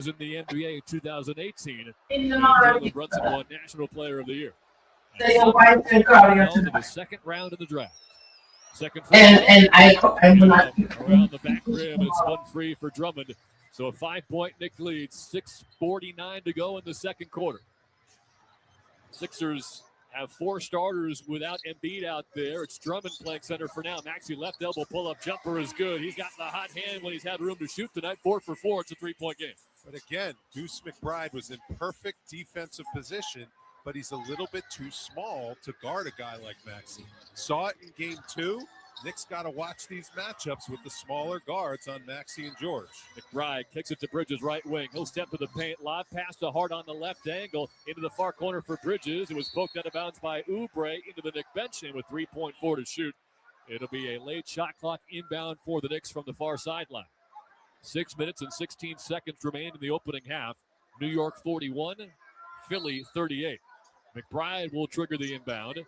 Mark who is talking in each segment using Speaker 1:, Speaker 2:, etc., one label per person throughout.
Speaker 1: in the NBA in 2018. Jalen Brunson won National Player of the Year. To the second round of the draft. Second free
Speaker 2: I'm not
Speaker 1: around the back rim. It's spun free for Drummond. So a 5-point Knicks lead. 6:49 to go in the second quarter. Sixers have 4 starters without Embiid out there. It's Drummond playing center for now. Maxey left elbow pull-up jumper is good. He's got the hot hand when he's had room to shoot tonight. 4 for 4. It's a 3-point game.
Speaker 3: But again, Deuce McBride was in perfect defensive position, but he's a little bit too small to guard a guy like Maxey. Saw it in game 2. Knicks got to watch these matchups with the smaller guards on Maxey and George.
Speaker 1: McBride kicks it to Bridges, right wing. He'll step to the paint. Lob pass to Hart on the left angle. Into the far corner for Bridges. It was poked out of bounds by Oubre into the Knicks bench. And with 3.4 to shoot, it'll be a late shot clock inbound for the Knicks from the far sideline. 6 minutes and 16 seconds remain in the opening half. New York 41, Philly 38. McBride will trigger the inbound.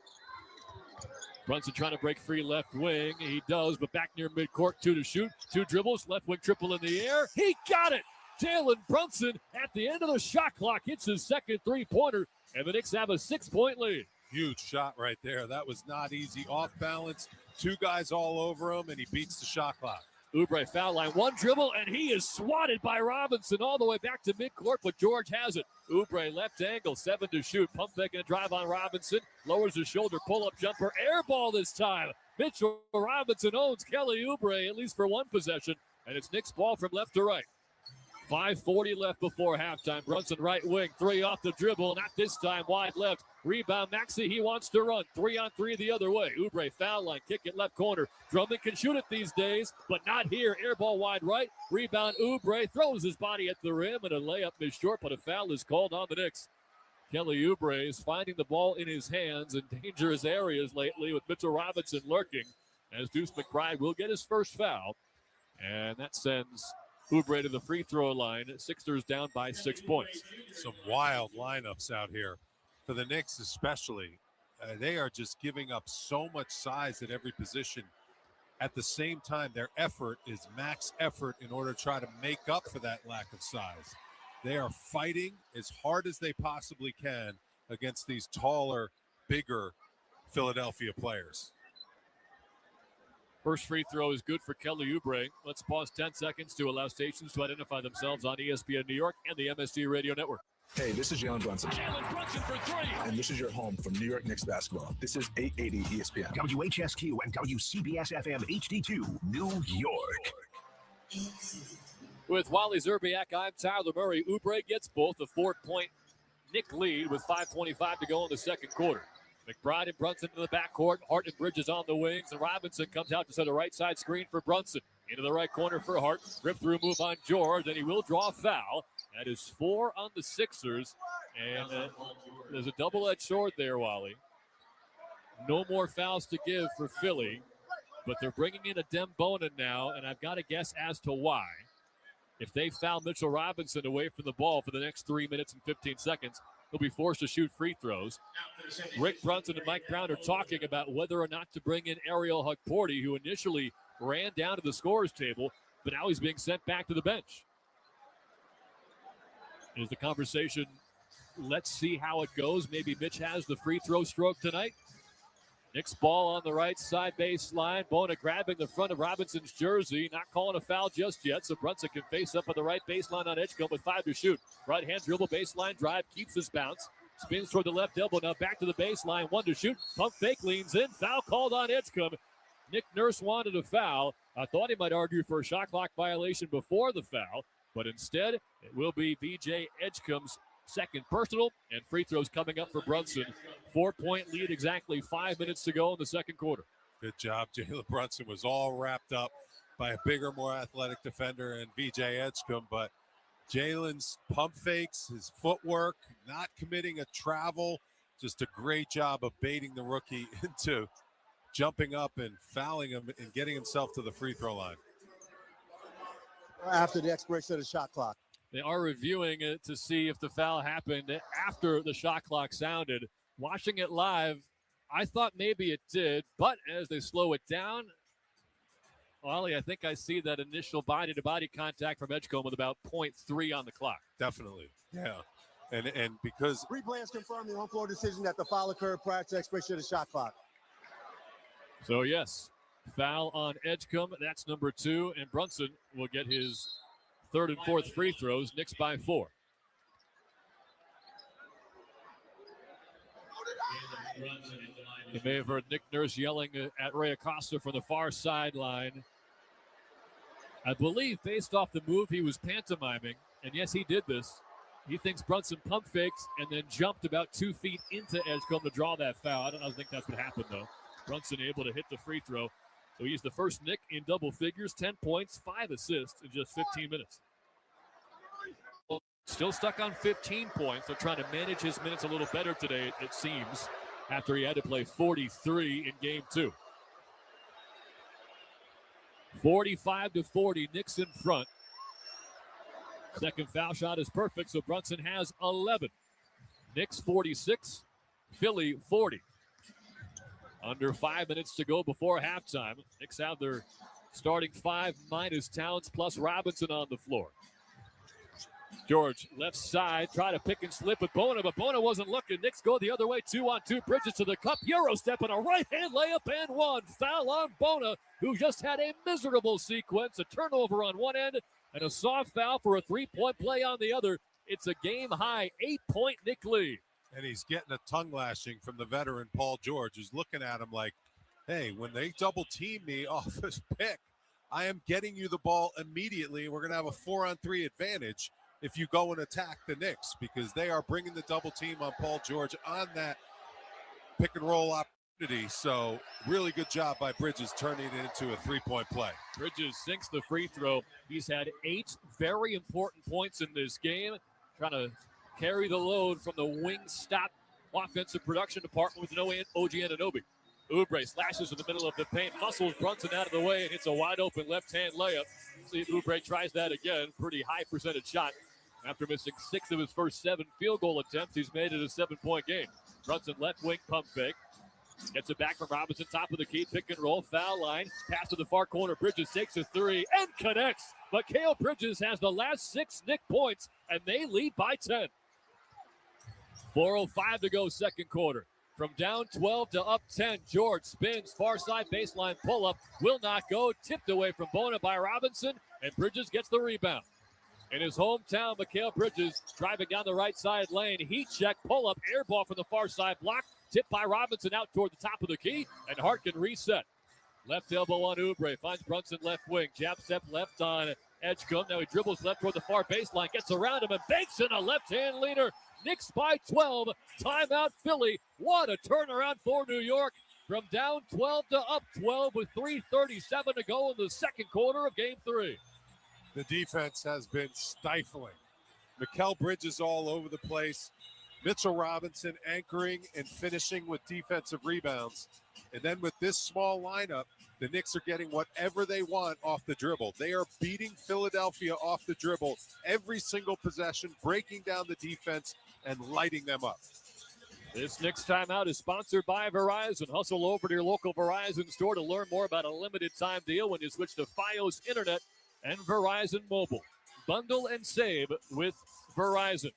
Speaker 1: Brunson trying to break free left wing. He does, but back near midcourt, 2 to shoot. 2 dribbles, left wing triple in the air. He got it! Jalen Brunson at the end of the shot clock hits his second three-pointer, and the Knicks have a 6-point lead.
Speaker 3: Huge shot right there. That was not easy. Off balance, 2 guys all over him, and he beats the shot clock.
Speaker 1: Oubre foul line, 1 dribble, and he is swatted by Robinson all the way back to midcourt, but George has it. Oubre left angle, 7 to shoot. Pump fake and a drive on Robinson. Lowers his shoulder, pull-up jumper, air ball this time. Mitchell Robinson owns Kelly Oubre, at least for one possession, and it's Knicks ball from left to right. 5:40 left before halftime. Brunson right wing, 3 off the dribble, not this time, wide left. Rebound, Maxey, he wants to run. 3-on-3 the other way. Oubre foul line, kick it left corner. Drummond can shoot it these days, but not here. Air ball wide right. Rebound, Oubre throws his body at the rim, and a layup is short, but a foul is called on the Knicks. Kelly Oubre is finding the ball in his hands in dangerous areas lately with Mitchell Robinson lurking, as Deuce McBride will get his first foul, and that sends Oubre to the free throw line. Sixers down by 6 points.
Speaker 3: Some wild lineups out here for the Knicks especially. They are just giving up so much size at every position. At the same time, their effort is max effort in order to try to make up for that lack of size. They are fighting as hard as they possibly can against these taller, bigger Philadelphia players.
Speaker 1: First free throw is good for Kelly Oubre. Let's pause 10 seconds to allow stations to identify themselves on ESPN New York and the MSG Radio Network.
Speaker 4: Hey, this is Jalen Brunson.
Speaker 1: Jalen Brunson for 3.
Speaker 4: And this is your home for New York Knicks basketball. This is 880 ESPN.
Speaker 5: WHSQ and WCBS FM HD2, New York.
Speaker 1: With Wally Zerbiak, I'm Tyler Murray. Oubre gets both a 4-point Knick lead with 5:25 to go in the second quarter. McBride and Brunson in the backcourt. Hart and Bridges on the wings. And Robinson comes out to set a right side screen for Brunson. Into the right corner for Hart. Rip through move on George. And he will draw a foul. That is 4 on the Sixers. And there's a double-edged sword there, Wally. No more fouls to give for Philly. But they're bringing in a Dem Bonin now. And I've got to guess as to why. If they foul Mitchell Robinson away from the ball for the next 3 minutes and 15 seconds, he'll be forced to shoot free throws. Rick Brunson and Mike Brown are talking about whether or not to bring in Ariel Hukporti, who initially ran down to the scorer's table, but now he's being sent back to the bench. Is the conversation, let's see how it goes. Maybe Mitch has the free throw stroke tonight. Knicks ball on the right side baseline. Bona grabbing the front of Robinson's jersey. Not calling a foul just yet, so Brunson can face up on the right baseline on Edgecombe with 5 to shoot. Right hand dribble, baseline drive, keeps his bounce. Spins toward the left elbow, now back to the baseline. 1 to shoot. Pump fake, leans in. Foul called on Edgecombe. Nick Nurse wanted a foul. I thought he might argue for a shot clock violation before the foul, but instead it will be VJ Edgecombe's second personal, and free throws coming up for Brunson. 4-point lead, exactly 5 minutes to go in the second quarter.
Speaker 3: Good job. Jalen Brunson was all wrapped up by a bigger, more athletic defender and VJ Edgecombe, but Jalen's pump fakes, his footwork, not committing a travel, just a great job of baiting the rookie into jumping up and fouling him and getting himself to the free throw line.
Speaker 6: After the expiration of the shot clock.
Speaker 1: They are reviewing it to see if the foul happened after the shot clock sounded. Watching it live, I thought maybe it did, but as they slow it down, Ollie, I think I see that initial body-to-body contact from Edgecombe with about 0.3 on the clock.
Speaker 3: Definitely, yeah. And because
Speaker 6: replay has confirmed the on-floor decision that the foul occurred prior to expiration of the shot clock.
Speaker 1: So, yes, foul on Edgecombe. That's number 2, and Brunson will get his third and fourth free throws. Knicks by 4. You may have heard Nick Nurse yelling at Ray Acosta from the far sideline. I believe based off the move he was pantomiming, and yes, he did this. He thinks Brunson pump fakes and then jumped about 2 feet into Edgecombe to draw that foul. I don't think that's what happened, though. Brunson able to hit the free throw. So he's the first Nick in double figures, 10 points, 5 assists in just 15 minutes. Still stuck on 15 points. They're trying to manage his minutes a little better today, it seems, after he had to play 43 in game 2. 45-40, Knicks in front. Second foul shot is perfect, so Brunson has 11. Knicks 46, Philly 40. Under 5 minutes to go before halftime. Knicks have their starting 5 minus Towns plus Robinson on the floor. George, left side, try to pick and slip with Bona, but Bona wasn't looking. Knicks go the other way, 2-on-2. Bridges to the cup, Euro step, and a right-hand layup and one. Foul on Bona, who just had a miserable sequence, a turnover on one end, and a soft foul for a 3-point play on the other. It's a game-high 8-point Knick lead.
Speaker 3: And he's getting a tongue lashing from the veteran Paul George, who's looking at him like, hey, when they double team me off this pick, I am getting you the ball immediately. We're going to have a 4-on-3 advantage if you go and attack the Knicks, because they are bringing the double team on Paul George on that pick and roll opportunity. So really good job by Bridges turning it into a 3-point play.
Speaker 1: Bridges sinks the free throw. He's had 8 very important points in this game, trying to carry the load from the wing stop offensive production department with no OG Anunoby. Oubre slashes in the middle of the paint, muscles Brunson out of the way, and hits a wide-open left-hand layup. See if Oubre tries that again. Pretty high percentage shot. After missing 6 of his first 7 field goal attempts, he's made it a 7-point game. Brunson left wing pump fake. Gets it back from Robinson, top of the key, pick and roll, foul line. Pass to the far corner, Bridges takes a 3 and connects. Mikal Bridges has the last 6 Knick points, and they lead by 10. 4:05 to go, second quarter. From down 12 to up 10, George spins, far side baseline pull-up, will not go, tipped away from Bona by Robinson, and Bridges gets the rebound. In his hometown, Mikal Bridges driving down the right side lane, heat check, pull-up, air ball from the far side block, tipped by Robinson out toward the top of the key, and Hart can reset. Left elbow on Oubre, finds Brunson left wing, jab step left on Edgecombe. Now he dribbles left toward the far baseline, gets around him and banks in a left-hand leaner. Knicks by 12, timeout Philly. What a turnaround for New York. From down 12 to up 12 with 3:37 to go in the second quarter of game 3.
Speaker 3: The defense has been stifling. Mikal Bridges all over the place. Mitchell Robinson anchoring and finishing with defensive rebounds. And then with this small lineup, the Knicks are getting whatever they want off the dribble. They are beating Philadelphia off the dribble every single possession, breaking down the defense and lighting them up.
Speaker 1: This Knicks timeout is sponsored by Verizon. Hustle over to your local Verizon store to learn more about a limited time deal when you switch to Fios Internet and Verizon Mobile. Bundle and save with Verizon.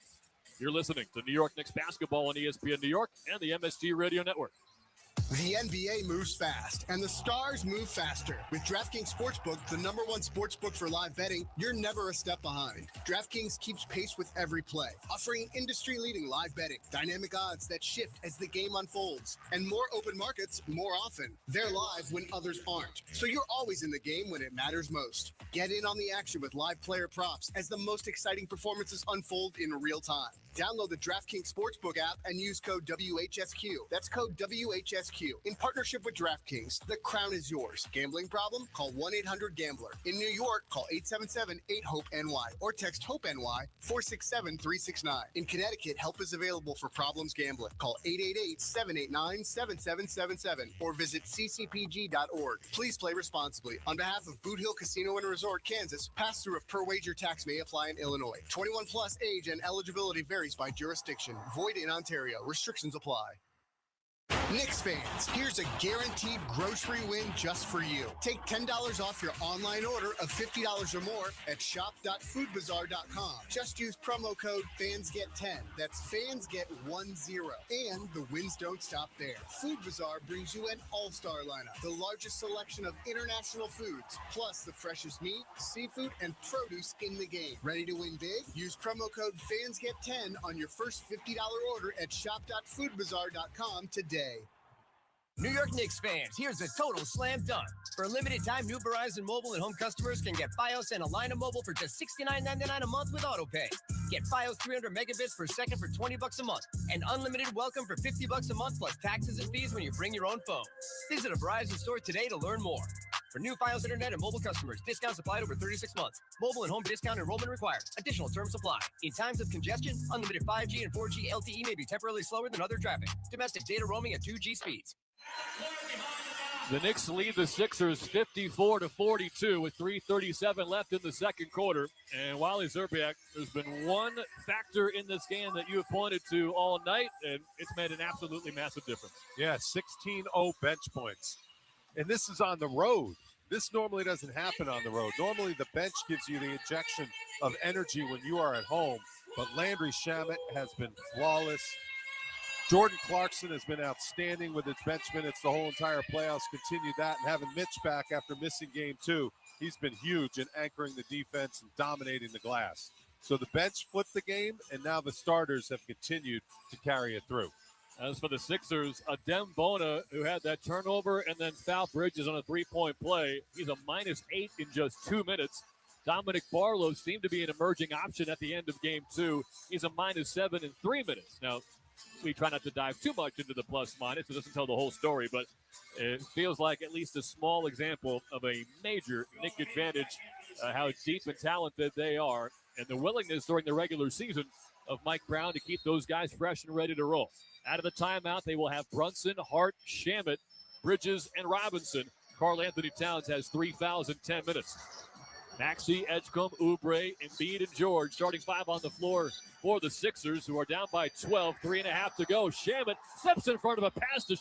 Speaker 1: You're listening to New York Knicks basketball on ESPN New York and the MSG Radio Network.
Speaker 7: The NBA moves fast, and the stars move faster. With DraftKings Sportsbook, the #1 sportsbook for live betting, you're never a step behind. DraftKings keeps pace with every play, offering industry-leading live betting, dynamic odds that shift as the game unfolds, and more open markets more often. They're live when others aren't, so you're always in the game when it matters most. Get in on the action with live player props as the most exciting performances unfold in real time. Download the DraftKings Sportsbook app and use code WHSQ. That's code WHSQ. In partnership with DraftKings, the crown is yours. Gambling problem? Call 1-800-GAMBLER. In New York, call 877-8-HOPE-NY or text HOPE-NY 467-369. In Connecticut, help is available for problems gambling. Call 888-789-7777 or visit ccpg.org. Please play responsibly. On behalf of Boot Hill Casino and Resort, Kansas, pass-through of per-wager tax may apply in Illinois. 21 plus age and eligibility varies by jurisdiction. Void in Ontario. Restrictions apply. Knicks fans, here's a guaranteed grocery win just for you. Take $10 off your online order of $50 or more at shop.foodbazaar.com. Just use promo code FANSGET10. That's FANSGET10. And the wins don't stop there. Food Bazaar brings you an all-star lineup, the largest selection of international foods, plus the freshest meat, seafood, and produce in the game. Ready to win big? Use promo code FANSGET10 on your first $50 order at shop.foodbazaar.com today.
Speaker 8: New York Knicks fans, here's a total slam dunk. For a limited time, new Verizon Mobile and home customers can get Fios and a line of mobile for just $69.99 a month with AutoPay. Get Fios 300 megabits per second for $20 a month and unlimited welcome for $50 a month plus taxes and fees when you bring your own phone. Visit a Verizon store today to learn more. For new Fios Internet and mobile customers, discounts applied over 36 months. Mobile and home discount enrollment required. Additional terms apply. In times of congestion, unlimited 5G and 4G LTE may be temporarily slower than other traffic. Domestic data roaming at 2G speeds.
Speaker 1: The Knicks lead the Sixers 54-42 with 3:37 left in the second quarter. And Wally Zerbiak, there's been one factor in this game that you have pointed to all night, and it's made an absolutely massive difference.
Speaker 3: Yeah, 16-0 bench points. And this is on the road. This normally doesn't happen on the road. Normally the bench gives you the injection of energy when you are at home. But Landry Shamet has been flawless. Jordan Clarkson has been outstanding with his bench minutes the whole entire playoffs. Continued that, and having Mitch back after missing game 2, he's been huge in anchoring the defense and dominating the glass. So the bench flipped the game, and now the starters have continued to carry it through.
Speaker 1: As for the Sixers, Adem Bona, who had that turnover and then fouled Bridges on a three-point play, he's a -8 in just 2 minutes. Dominic Barlow seemed to be an emerging option at the end of game 2. He's a -7 in 3 minutes. Now, we try not to dive too much into the plus-minus. It doesn't tell the whole story, but it feels like at least a small example of a major Knick advantage, how deep and talented they are, and the willingness during the regular season of Mike Brown to keep those guys fresh and ready to roll. Out of the timeout, they will have Brunson, Hart, Shamet, Bridges, and Robinson. Karl Anthony Towns has 3 fouls in 10 minutes. Maxey, Edgecombe, Oubre, Embiid, and George starting 5 on the floor for the Sixers, who are down by 12, 3.5 to go. Shamet steps in front of a pass to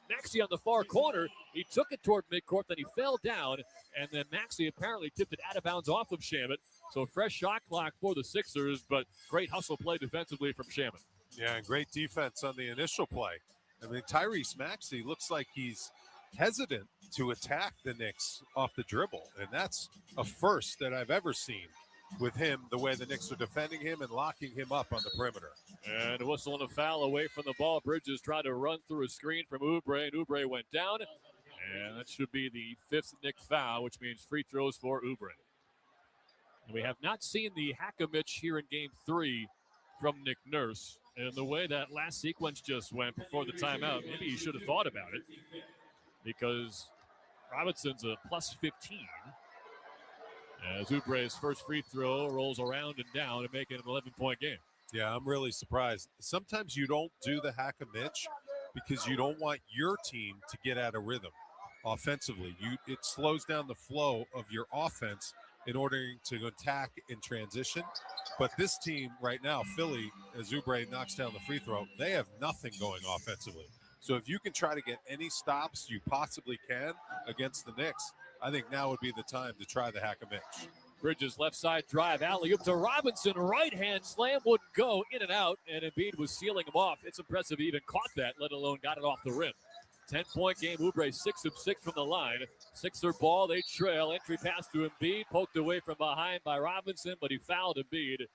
Speaker 1: Maxey on the far corner. He took it toward midcourt, then he fell down, and then Maxey apparently tipped it out of bounds off of Shamet. So fresh shot clock for the Sixers, but great hustle play defensively from Shamet.
Speaker 3: Yeah, and great defense on the initial play. I mean, Tyrese Maxey looks like he's hesitant to attack the Knicks off the dribble, and that's a first that I've ever seen with him, the way the Knicks are defending him and locking him up on the perimeter.
Speaker 1: And a whistle and a foul away from the ball. Bridges tried to run through a screen from Oubre, and Oubre went down. And that should be the 5th Knick foul, which means free throws for Oubre. And we have not seen the hack-a-mitch here in Game 3 from Nick Nurse. And the way that last sequence just went before the timeout, maybe he should have thought about it, because Robinson's a +15. As Oubre's first free throw rolls around and down to make it an 11-point game.
Speaker 3: Yeah, I'm really surprised. Sometimes you don't do the hack-a-mitch because you don't want your team to get out of rhythm offensively. It slows down the flow of your offense in order to attack in transition. But this team right now, Philly, as Oubre knocks down the free throw, they have nothing going offensively. So if you can try to get any stops you possibly can against the Knicks, I think now would be the time to try the hack-a-mitch.
Speaker 1: Bridges left side drive, alley-oop to Robinson, right-hand slam, wouldn't go, in and out, and Embiid was sealing him off. It's impressive he even caught that, let alone got it off the rim. 10-point game, Oubre 6 of 6 from the line. Sixer ball, they trail. Entry pass to Embiid, poked away from behind by Robinson, but he fouled Embiid.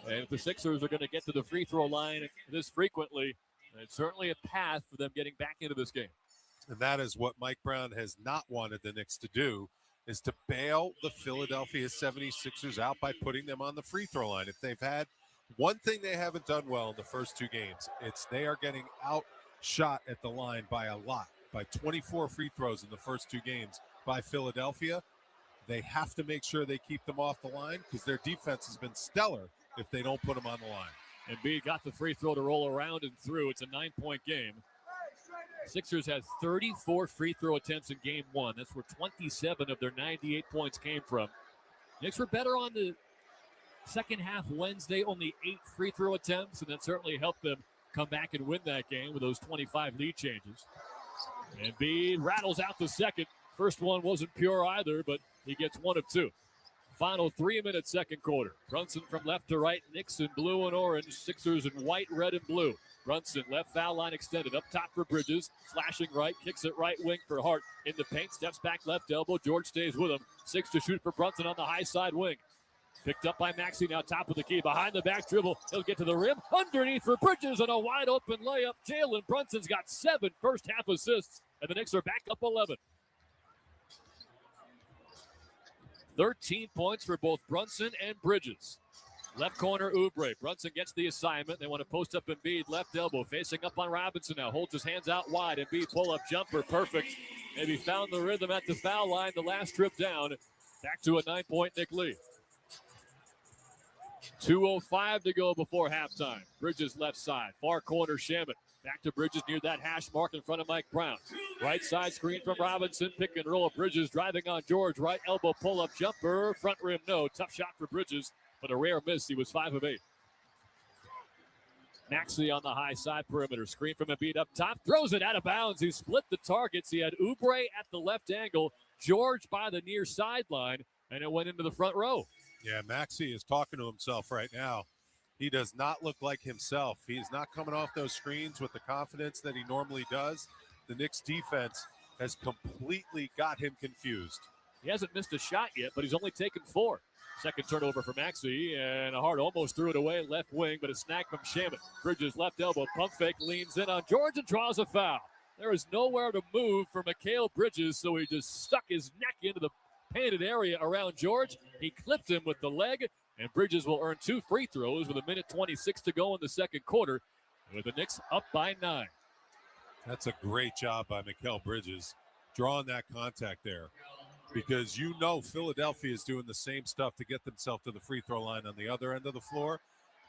Speaker 1: And if the Sixers are going to get to the free throw line this frequently, it's certainly a path for them getting back into this game.
Speaker 3: And that is what Mike Brown has not wanted the Knicks to do, is to bail the Philadelphia 76ers out by putting them on the free throw line. If they've had one thing they haven't done well in the first 2 games, it's they are getting outshot at the line by a lot, by 24 free throws in the first 2 games by Philadelphia. They have to make sure they keep them off the line because their defense has been stellar if they don't put them on the line.
Speaker 1: Embiid got the free throw to roll around and through. It's a 9-point game. Sixers had 34 free throw attempts in game 1. That's where 27 of their 98 points came from. Knicks were better on the second half Wednesday, only 8 free throw attempts, and that certainly helped them come back and win that game with those 25 lead changes. Embiid rattles out the second. First one wasn't pure either, but he gets one of two. Final 3-minute second quarter. Brunson from left to right, Knicks in blue and orange, Sixers in white, red, and blue. Brunson, left foul line extended, up top for Bridges, slashing right, kicks it right wing for Hart. In the paint, steps back left elbow, George stays with him. 6 to shoot for Brunson on the high side wing. Picked up by Maxey, now top of the key, behind the back dribble. He'll get to the rim, underneath for Bridges, and a wide open layup. Jalen Brunson's got 7 first half assists, and the Knicks are back up 11. 13 points for both Brunson and Bridges. Left corner, Oubre. Brunson gets the assignment. They want to post up Embiid, left elbow, facing up on Robinson now. Holds his hands out wide. Embiid pull-up jumper, perfect. Maybe found the rhythm at the foul line. The last trip down. Back to a 9-point Knick lead. 2:05 to go before halftime. Bridges left side, far corner, Shamet. Back to Bridges near that hash mark in front of Mike Brown. Right side screen from Robinson. Pick and roll. Bridges driving on George. Right elbow pull-up jumper. Front rim, no. Tough shot for Bridges, but a rare miss. He was 5 of 8. Maxey on the high side perimeter. Screen from Embiid up top. Throws it out of bounds. He split the targets. He had Oubre at the left angle. George by the near sideline, and it went into the front row.
Speaker 3: Yeah, Maxey is talking to himself right now. He does not look like himself. He's not coming off those screens with the confidence that he normally does. The Knicks defense has completely got him confused.
Speaker 1: He hasn't missed a shot yet, but he's only taken 4. Second turnover for Maxey, and Hart almost threw it away left wing, but a snag from Shamet. Bridges left elbow, pump fake, leans in on George and draws a foul. There is nowhere to move for Mikal Bridges, so he just stuck his neck into the painted area around George. He clipped him with the leg, and Bridges will earn 2 free throws with 1:26 to go in the second quarter, with the Knicks up by 9.
Speaker 3: That's a great job by Mikal Bridges, drawing that contact there, because you know Philadelphia is doing the same stuff to get themselves to the free throw line on the other end of the floor.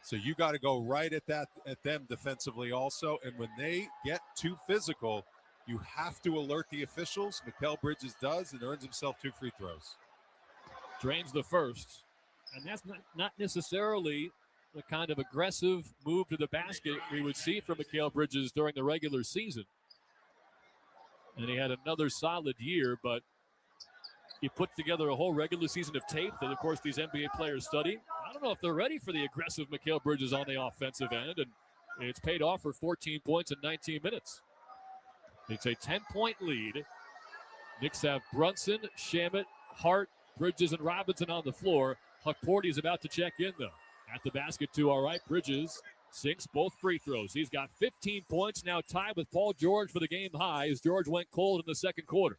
Speaker 3: So you got to go right at them defensively also. And when they get too physical, you have to alert the officials. Mikal Bridges does and earns himself 2 free throws.
Speaker 1: Drains the first. And that's not necessarily the kind of aggressive move to the basket we would see from Mikal Bridges during the regular season. And he had another solid year, but he put together a whole regular season of tape that, of course, these NBA players study. I don't know if they're ready for the aggressive Mikal Bridges on the offensive end, and it's paid off for 14 points in 19 minutes. It's a 10-point lead. Knicks have Brunson, Shamet, Hart, Bridges, and Robinson on the floor. Huckporty's about to check in, though. At the basket to our right, Bridges sinks both free throws. He's got 15 points, now tied with Paul George for the game high as George went cold in the second quarter.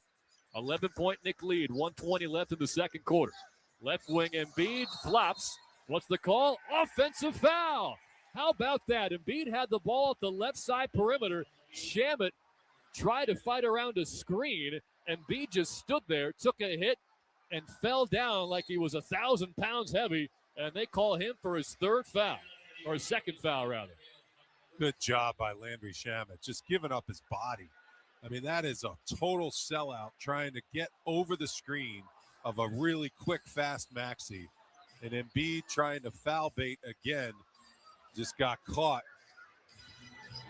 Speaker 1: 11-point Knick lead, 1:20 left in the second quarter. Left wing Embiid flops. What's the call? Offensive foul. How about that? Embiid had the ball at the left side perimeter. Shamet tried to fight around a screen. Embiid just stood there, took a hit, and fell down like he was 1,000 pounds heavy, and they call him for his third foul, or his second foul, rather.
Speaker 3: Good job by Landry Shamet, just giving up his body. I mean, that is a total sellout, trying to get over the screen of a really quick, fast Maxey. And Embiid trying to foul bait again, just got caught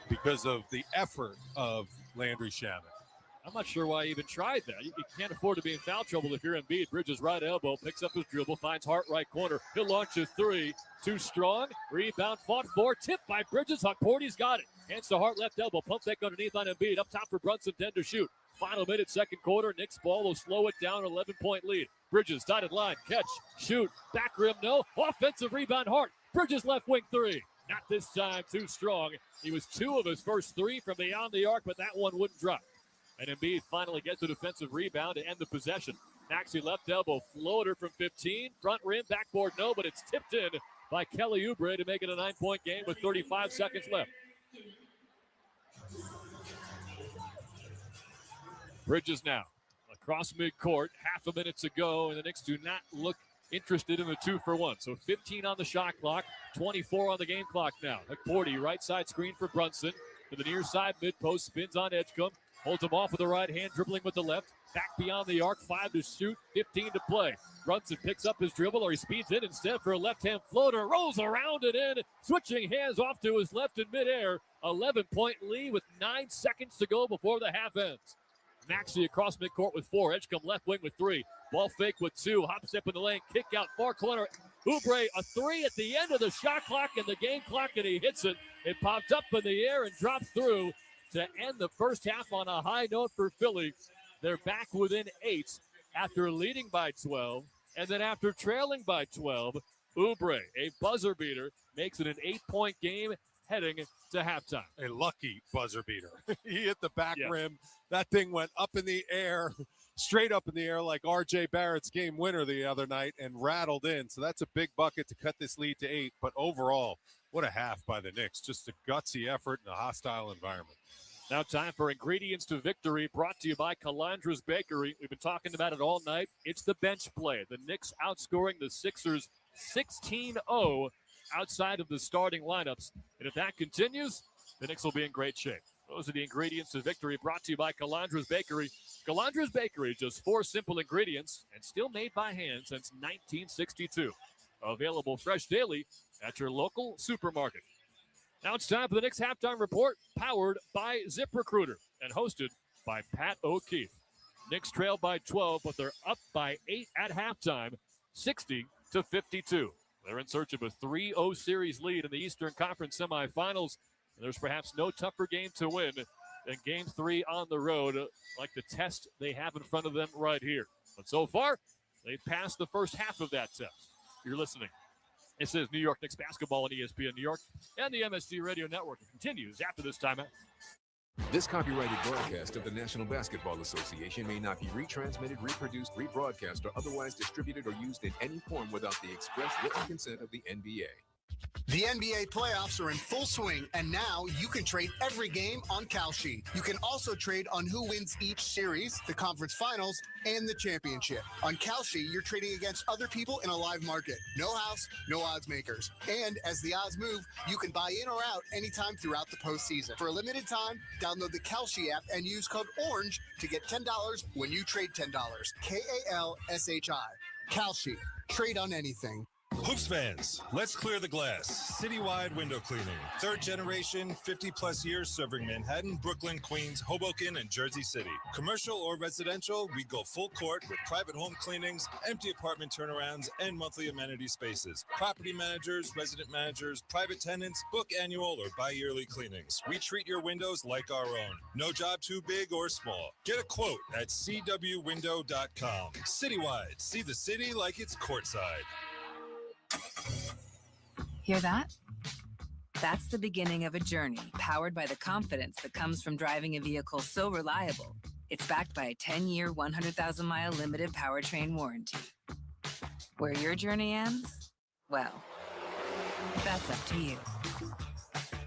Speaker 3: because of the effort of Landry Shamet.
Speaker 1: I'm not sure why he even tried that. You can't afford to be in foul trouble if you're Embiid. Bridges right elbow, picks up his dribble, finds Hart right corner. He'll launch a 3. Too strong. Rebound fought for. Tipped by Bridges. Huckporty's got it. Hands to Hart left elbow. Pump fake underneath on Embiid. Up top for Brunson. 10 to shoot. Final minute, second quarter. Knicks ball will slow it down. 11-point lead. Bridges dotted line. Catch. Shoot. Back rim. No. Offensive rebound. Hart. Bridges left wing 3. Not this time. Too strong. He was 2 of his first 3 from beyond the arc, but that one wouldn't drop. And Embiid finally gets a defensive rebound to end the possession. Maxey left elbow floater from 15. Front rim, backboard, no, but it's tipped in by Kelly Oubre to make it a 9-point game with 35 seconds left. Bridges now across midcourt, half a minute to go, and the Knicks do not look interested in the 2-for-1. So 15 on the shot clock, 24 on the game clock now. Huckporty, right side screen for Brunson. To the near side, mid-post, spins on Edgecombe. Holds him off with the right hand, dribbling with the left. Back beyond the arc, 5 to shoot, 15 to play. Runs and picks up his dribble, or he speeds in instead for a left-hand floater. Rolls around and in, switching hands off to his left in midair. 11-point lead with 9 seconds to go before the half ends. Maxey across midcourt with 4. Edgecombe left wing with 3. Ball fake with 2. Hop step in the lane, kick out far corner. Oubre, a 3 at the end of the shot clock and the game clock, and he hits it. It popped up in the air and dropped through to end the first half on a high note for Philly. They're back within 8 after leading by 12, and then after trailing by 12, Oubre, a buzzer beater, makes it an 8-point game heading to halftime.
Speaker 3: A lucky buzzer beater. He hit the back rim. That thing went up in the air, straight up in the air like R.J. Barrett's game winner the other night and rattled in. So that's a big bucket to cut this lead to 8. But overall, what a half by the Knicks. Just a gutsy effort in a hostile environment.
Speaker 1: Now time for Ingredients to Victory, brought to you by Calandra's Bakery. We've been talking about it all night. It's the bench play. The Knicks outscoring the Sixers 16-0 outside of the starting lineups. And if that continues, the Knicks will be in great shape. Those are the Ingredients to Victory, brought to you by Calandra's Bakery. Calandra's Bakery, just 4 simple ingredients and still made by hand since 1962. Available fresh daily at your local supermarket. Now it's time for the Knicks Halftime Report, powered by ZipRecruiter and hosted by Pat O'Keefe. Knicks trail by 12, but they're up by 8 at halftime, 60-52. They're in search of a 3-0 series lead in the Eastern Conference semifinals. And there's perhaps no tougher game to win than Game 3 on the road, like the test they have in front of them right here. But so far, they've passed the first half of that test. You're listening. This is New York Knicks basketball on ESPN New York and the MSG Radio Network. It continues after this timeout.
Speaker 9: This copyrighted broadcast of the National Basketball Association may not be retransmitted, reproduced, rebroadcast, or otherwise distributed or used in any form without the express written consent of the NBA.
Speaker 7: The NBA playoffs are in full swing, and now you can trade every game on Kalshi. You can also trade on who wins each series, the conference finals, and the championship. On Kalshi, you're trading against other people in a live market. No house, no odds makers. And as the odds move, you can buy in or out anytime throughout the postseason. For a limited time, download the Kalshi app and use code ORANGE to get $10 when you trade $10. Kalshi. Kalshi. Trade on anything.
Speaker 10: Hoops fans, let's clear the glass. Citywide window cleaning. 3rd generation, 50-plus years serving Manhattan, Brooklyn, Queens, Hoboken, and Jersey City. Commercial or residential, we go full court with private home cleanings, empty apartment turnarounds, and monthly amenity spaces. Property managers, resident managers, private tenants, book annual or bi-yearly cleanings. We treat your windows like our own. No job too big or small. Get a quote at cwwindow.com. Citywide, see the city like it's courtside.
Speaker 11: Hear that? That's the beginning of a journey powered by the confidence that comes from driving a vehicle so reliable. It's backed by a 10-year, 100,000-mile limited powertrain warranty. Where your journey ends? Well, that's up to you.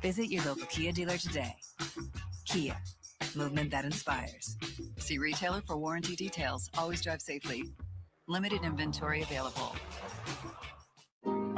Speaker 11: Visit your local Kia dealer today. Kia, movement that inspires.
Speaker 12: See retailer for warranty details. Always drive safely. Limited inventory available.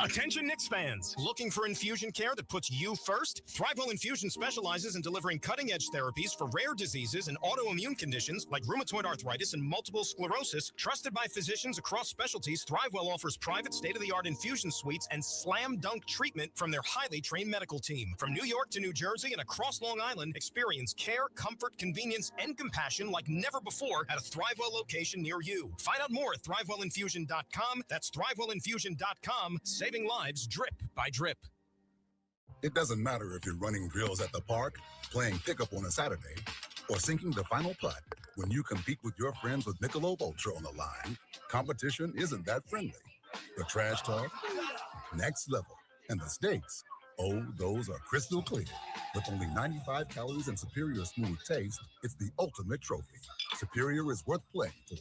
Speaker 5: Attention Knicks fans! Looking for infusion care that puts you first? ThriveWell Infusion specializes in delivering cutting-edge therapies for rare diseases and autoimmune conditions like rheumatoid arthritis and multiple sclerosis. Trusted by physicians across specialties, ThriveWell offers private state-of-the-art infusion suites and slam-dunk treatment from their highly trained medical team. From New York to New Jersey and across Long Island, experience care, comfort, convenience, and compassion like never before at a ThriveWell location near you. Find out more at ThriveWellInfusion.com. That's ThriveWellInfusion.com. Saving lives drip by drip.
Speaker 4: It doesn't matter if you're running drills at the park, playing pickup on a Saturday, or sinking the final putt. When you compete with your friends with Michelob Ultra on the line, competition isn't that friendly. The trash talk, next level, and the stakes, oh, those are crystal clear. With only 95 calories and superior smooth taste, it's the ultimate trophy. Superior is worth playing for.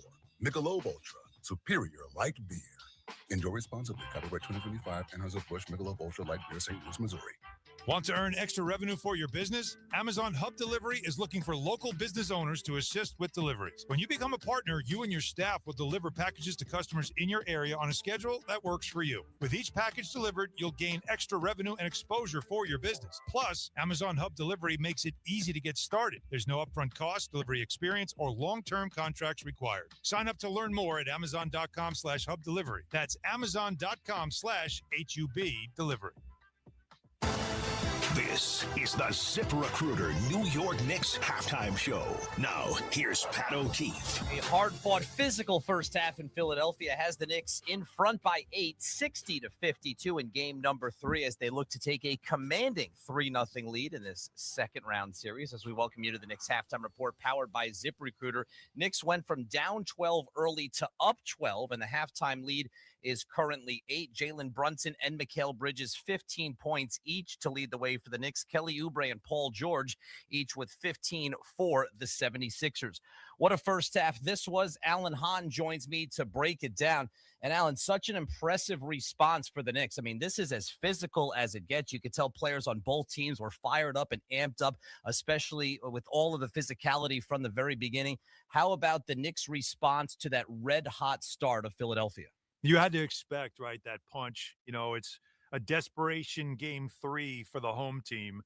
Speaker 4: Michelob Ultra, superior light beer. Enjoy responsibly. Copyright 2025, Anheuser-Busch Michelob Ultra Light Beer, St. Louis, Missouri.
Speaker 13: Want to earn extra revenue for your business? Amazon Hub Delivery is looking for local business owners to assist with deliveries. When you become a partner, you and your staff will deliver packages to customers in your area on a schedule that works for you. With each package delivered, you'll gain extra revenue and exposure for your business. Plus, Amazon Hub Delivery makes it easy to get started. There's no upfront cost, delivery experience, or long-term contracts required. Sign up to learn more at amazon.com/hub delivery. That's amazon.com/HUB delivery.
Speaker 14: This is the ZipRecruiter New York Knicks halftime show. Now, here's Pat O'Keefe.
Speaker 15: A hard-fought physical first half in Philadelphia has the Knicks in front by 8, 60-52 in game number 3 as they look to take a commanding 3-0 lead in this second round series. As we welcome you to the Knicks halftime report powered by ZipRecruiter. Knicks went from down 12 early to up 12, and the halftime lead is currently 8. Jalen Brunson and Mikal Bridges, 15 points each to lead the way for the Knicks. Kelly Oubre and Paul George, each with 15 for the 76ers. What a first half this was. Alan Hahn joins me to break it down. And Alan, such an impressive response for the Knicks. I mean, this is as physical as it gets. You could tell players on both teams were fired up and amped up, especially with all of the physicality from the very beginning. How about the Knicks' response to that red-hot start of Philadelphia?
Speaker 13: You had to expect, right, that punch. You know, it's a desperation game 3 for the home team,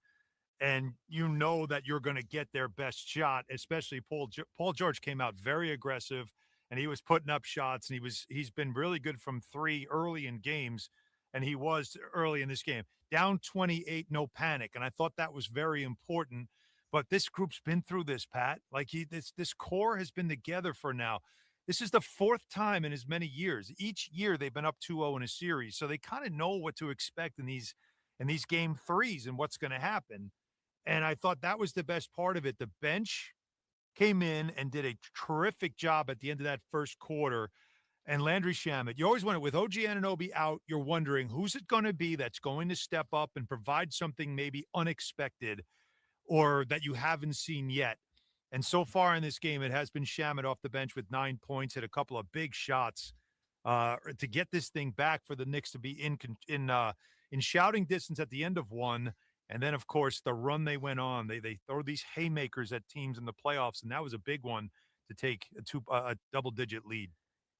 Speaker 13: and you know that you're going to get their best shot, especially Paul George came out very aggressive, and he was putting up shots, and he's been really good from 3 early in games, and he was early in this game. Down 28, no panic, and I thought that was very important. But this group's been through this, Pat. Like this core has been together for now. This is the 4th time in as many years. Each year they've been up 2-0 in a series, so they kind of know what to expect in these game 3s and what's going to happen. And I thought that was the best part of it. The bench came in and did a terrific job at the end of that first quarter. And Landry Shamet, you always wonder, with OG Anunoby out, you're wondering who's it going to be that's going to step up and provide something maybe unexpected or that you haven't seen yet. And so far in this game, it has been Shamet off the bench with 9 points, hit a couple of big shots to get this thing back for the Knicks to be in shouting distance at the end of one. And then, of course, the run they went on, they throw these haymakers at teams in the playoffs, and that was a big one to take a double-digit lead.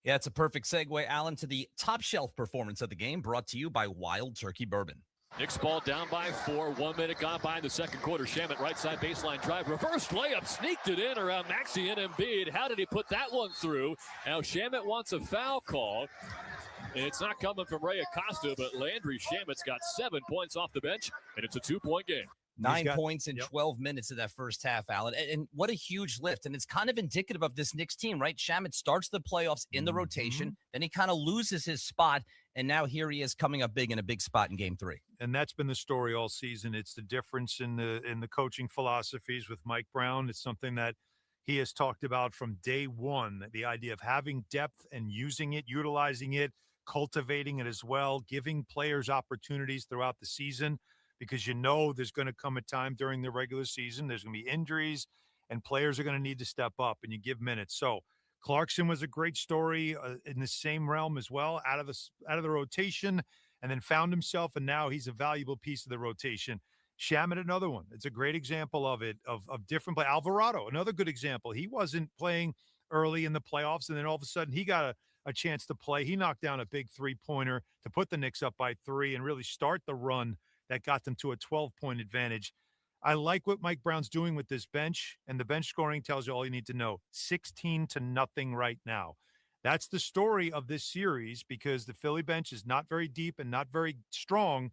Speaker 15: Yeah, it's a perfect segue, Alan, to the top shelf performance of the game, brought to you by Wild Turkey Bourbon.
Speaker 1: Knicks ball down by 4. 1 minute gone by in the second quarter. Shamet right side baseline drive. Reverse layup. Sneaked it in around Maxey and Embiid. How did he put that one through? Now Shamet wants a foul call. And it's not coming from Ray Acosta, but Landry Shamet's got 7 points off the bench, and it's a 2-point game.
Speaker 15: 9 points in 12 minutes of that first half, Alan. And what a huge lift. And it's kind of indicative of this Knicks team, right? Shamet starts the playoffs in the rotation. Then he kind of loses his spot. And now here he is coming up big in a big spot in game 3.
Speaker 13: And that's been the story all season. It's the difference in the coaching philosophies with Mike Brown. It's something that he has talked about from day one, the idea of having depth and using it, utilizing it, cultivating it as well, giving players opportunities throughout the season, because you know there's going to come a time during the regular season, there's going to be injuries, and players are going to need to step up, and you give minutes. So Clarkson was a great story in the same realm as well, out of the rotation, and then found himself, and now he's a valuable piece of the rotation. Shamet, another one. It's a great example of it, of different play. Alvarado, another good example. He wasn't playing early in the playoffs, and then all of a sudden he got a chance to play. He knocked down a big three-pointer to put the Knicks up by 3 and really start the run that got them to a 12-point advantage. I like what Mike Brown's doing with this bench, and the bench scoring tells you all you need to know. 16-0 right now. That's the story of this series, because the Philly bench is not very deep and not very strong,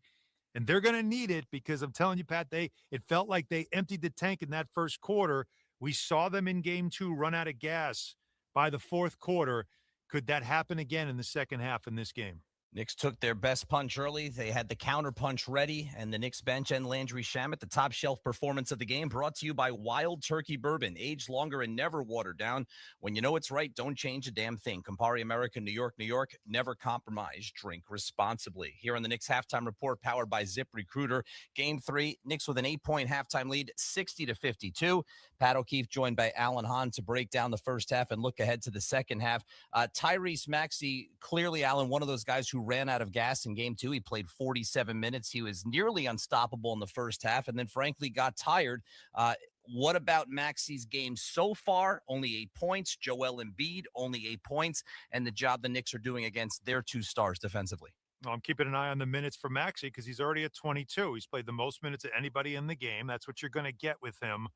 Speaker 13: and they're going to need it, because I'm telling you, Pat, it felt like they emptied the tank in that first quarter. We saw them in game 2 run out of gas by the fourth quarter. Could that happen again in the second half in this game?
Speaker 15: Knicks took their best punch early. They had the counter punch ready, and the Knicks bench and Landry Shamet, the top shelf performance of the game, brought to you by Wild Turkey Bourbon. Aged longer and never watered down. When you know it's right, don't change a damn thing. Campari America, New York, New York. Never compromise. Drink responsibly. Here on the Knicks halftime report, powered by ZipRecruiter. Game 3, Knicks with an 8-point halftime lead, 60-52. Pat O'Keefe joined by Alan Hahn to break down the first half and look ahead to the second half. Tyrese Maxey, clearly, Alan, one of those guys who who ran out of gas in game 2. He played 47 minutes. He was nearly unstoppable in the first half and then, frankly, got tired. What about Maxi's game so far? Only 8 points. Joel Embiid, only 8 points. And the job the Knicks are doing against their 2 stars defensively.
Speaker 13: Well, I'm keeping an eye on the minutes for Maxey because he's already at 22. He's played the most minutes of anybody in the game. That's what you're going to get with him.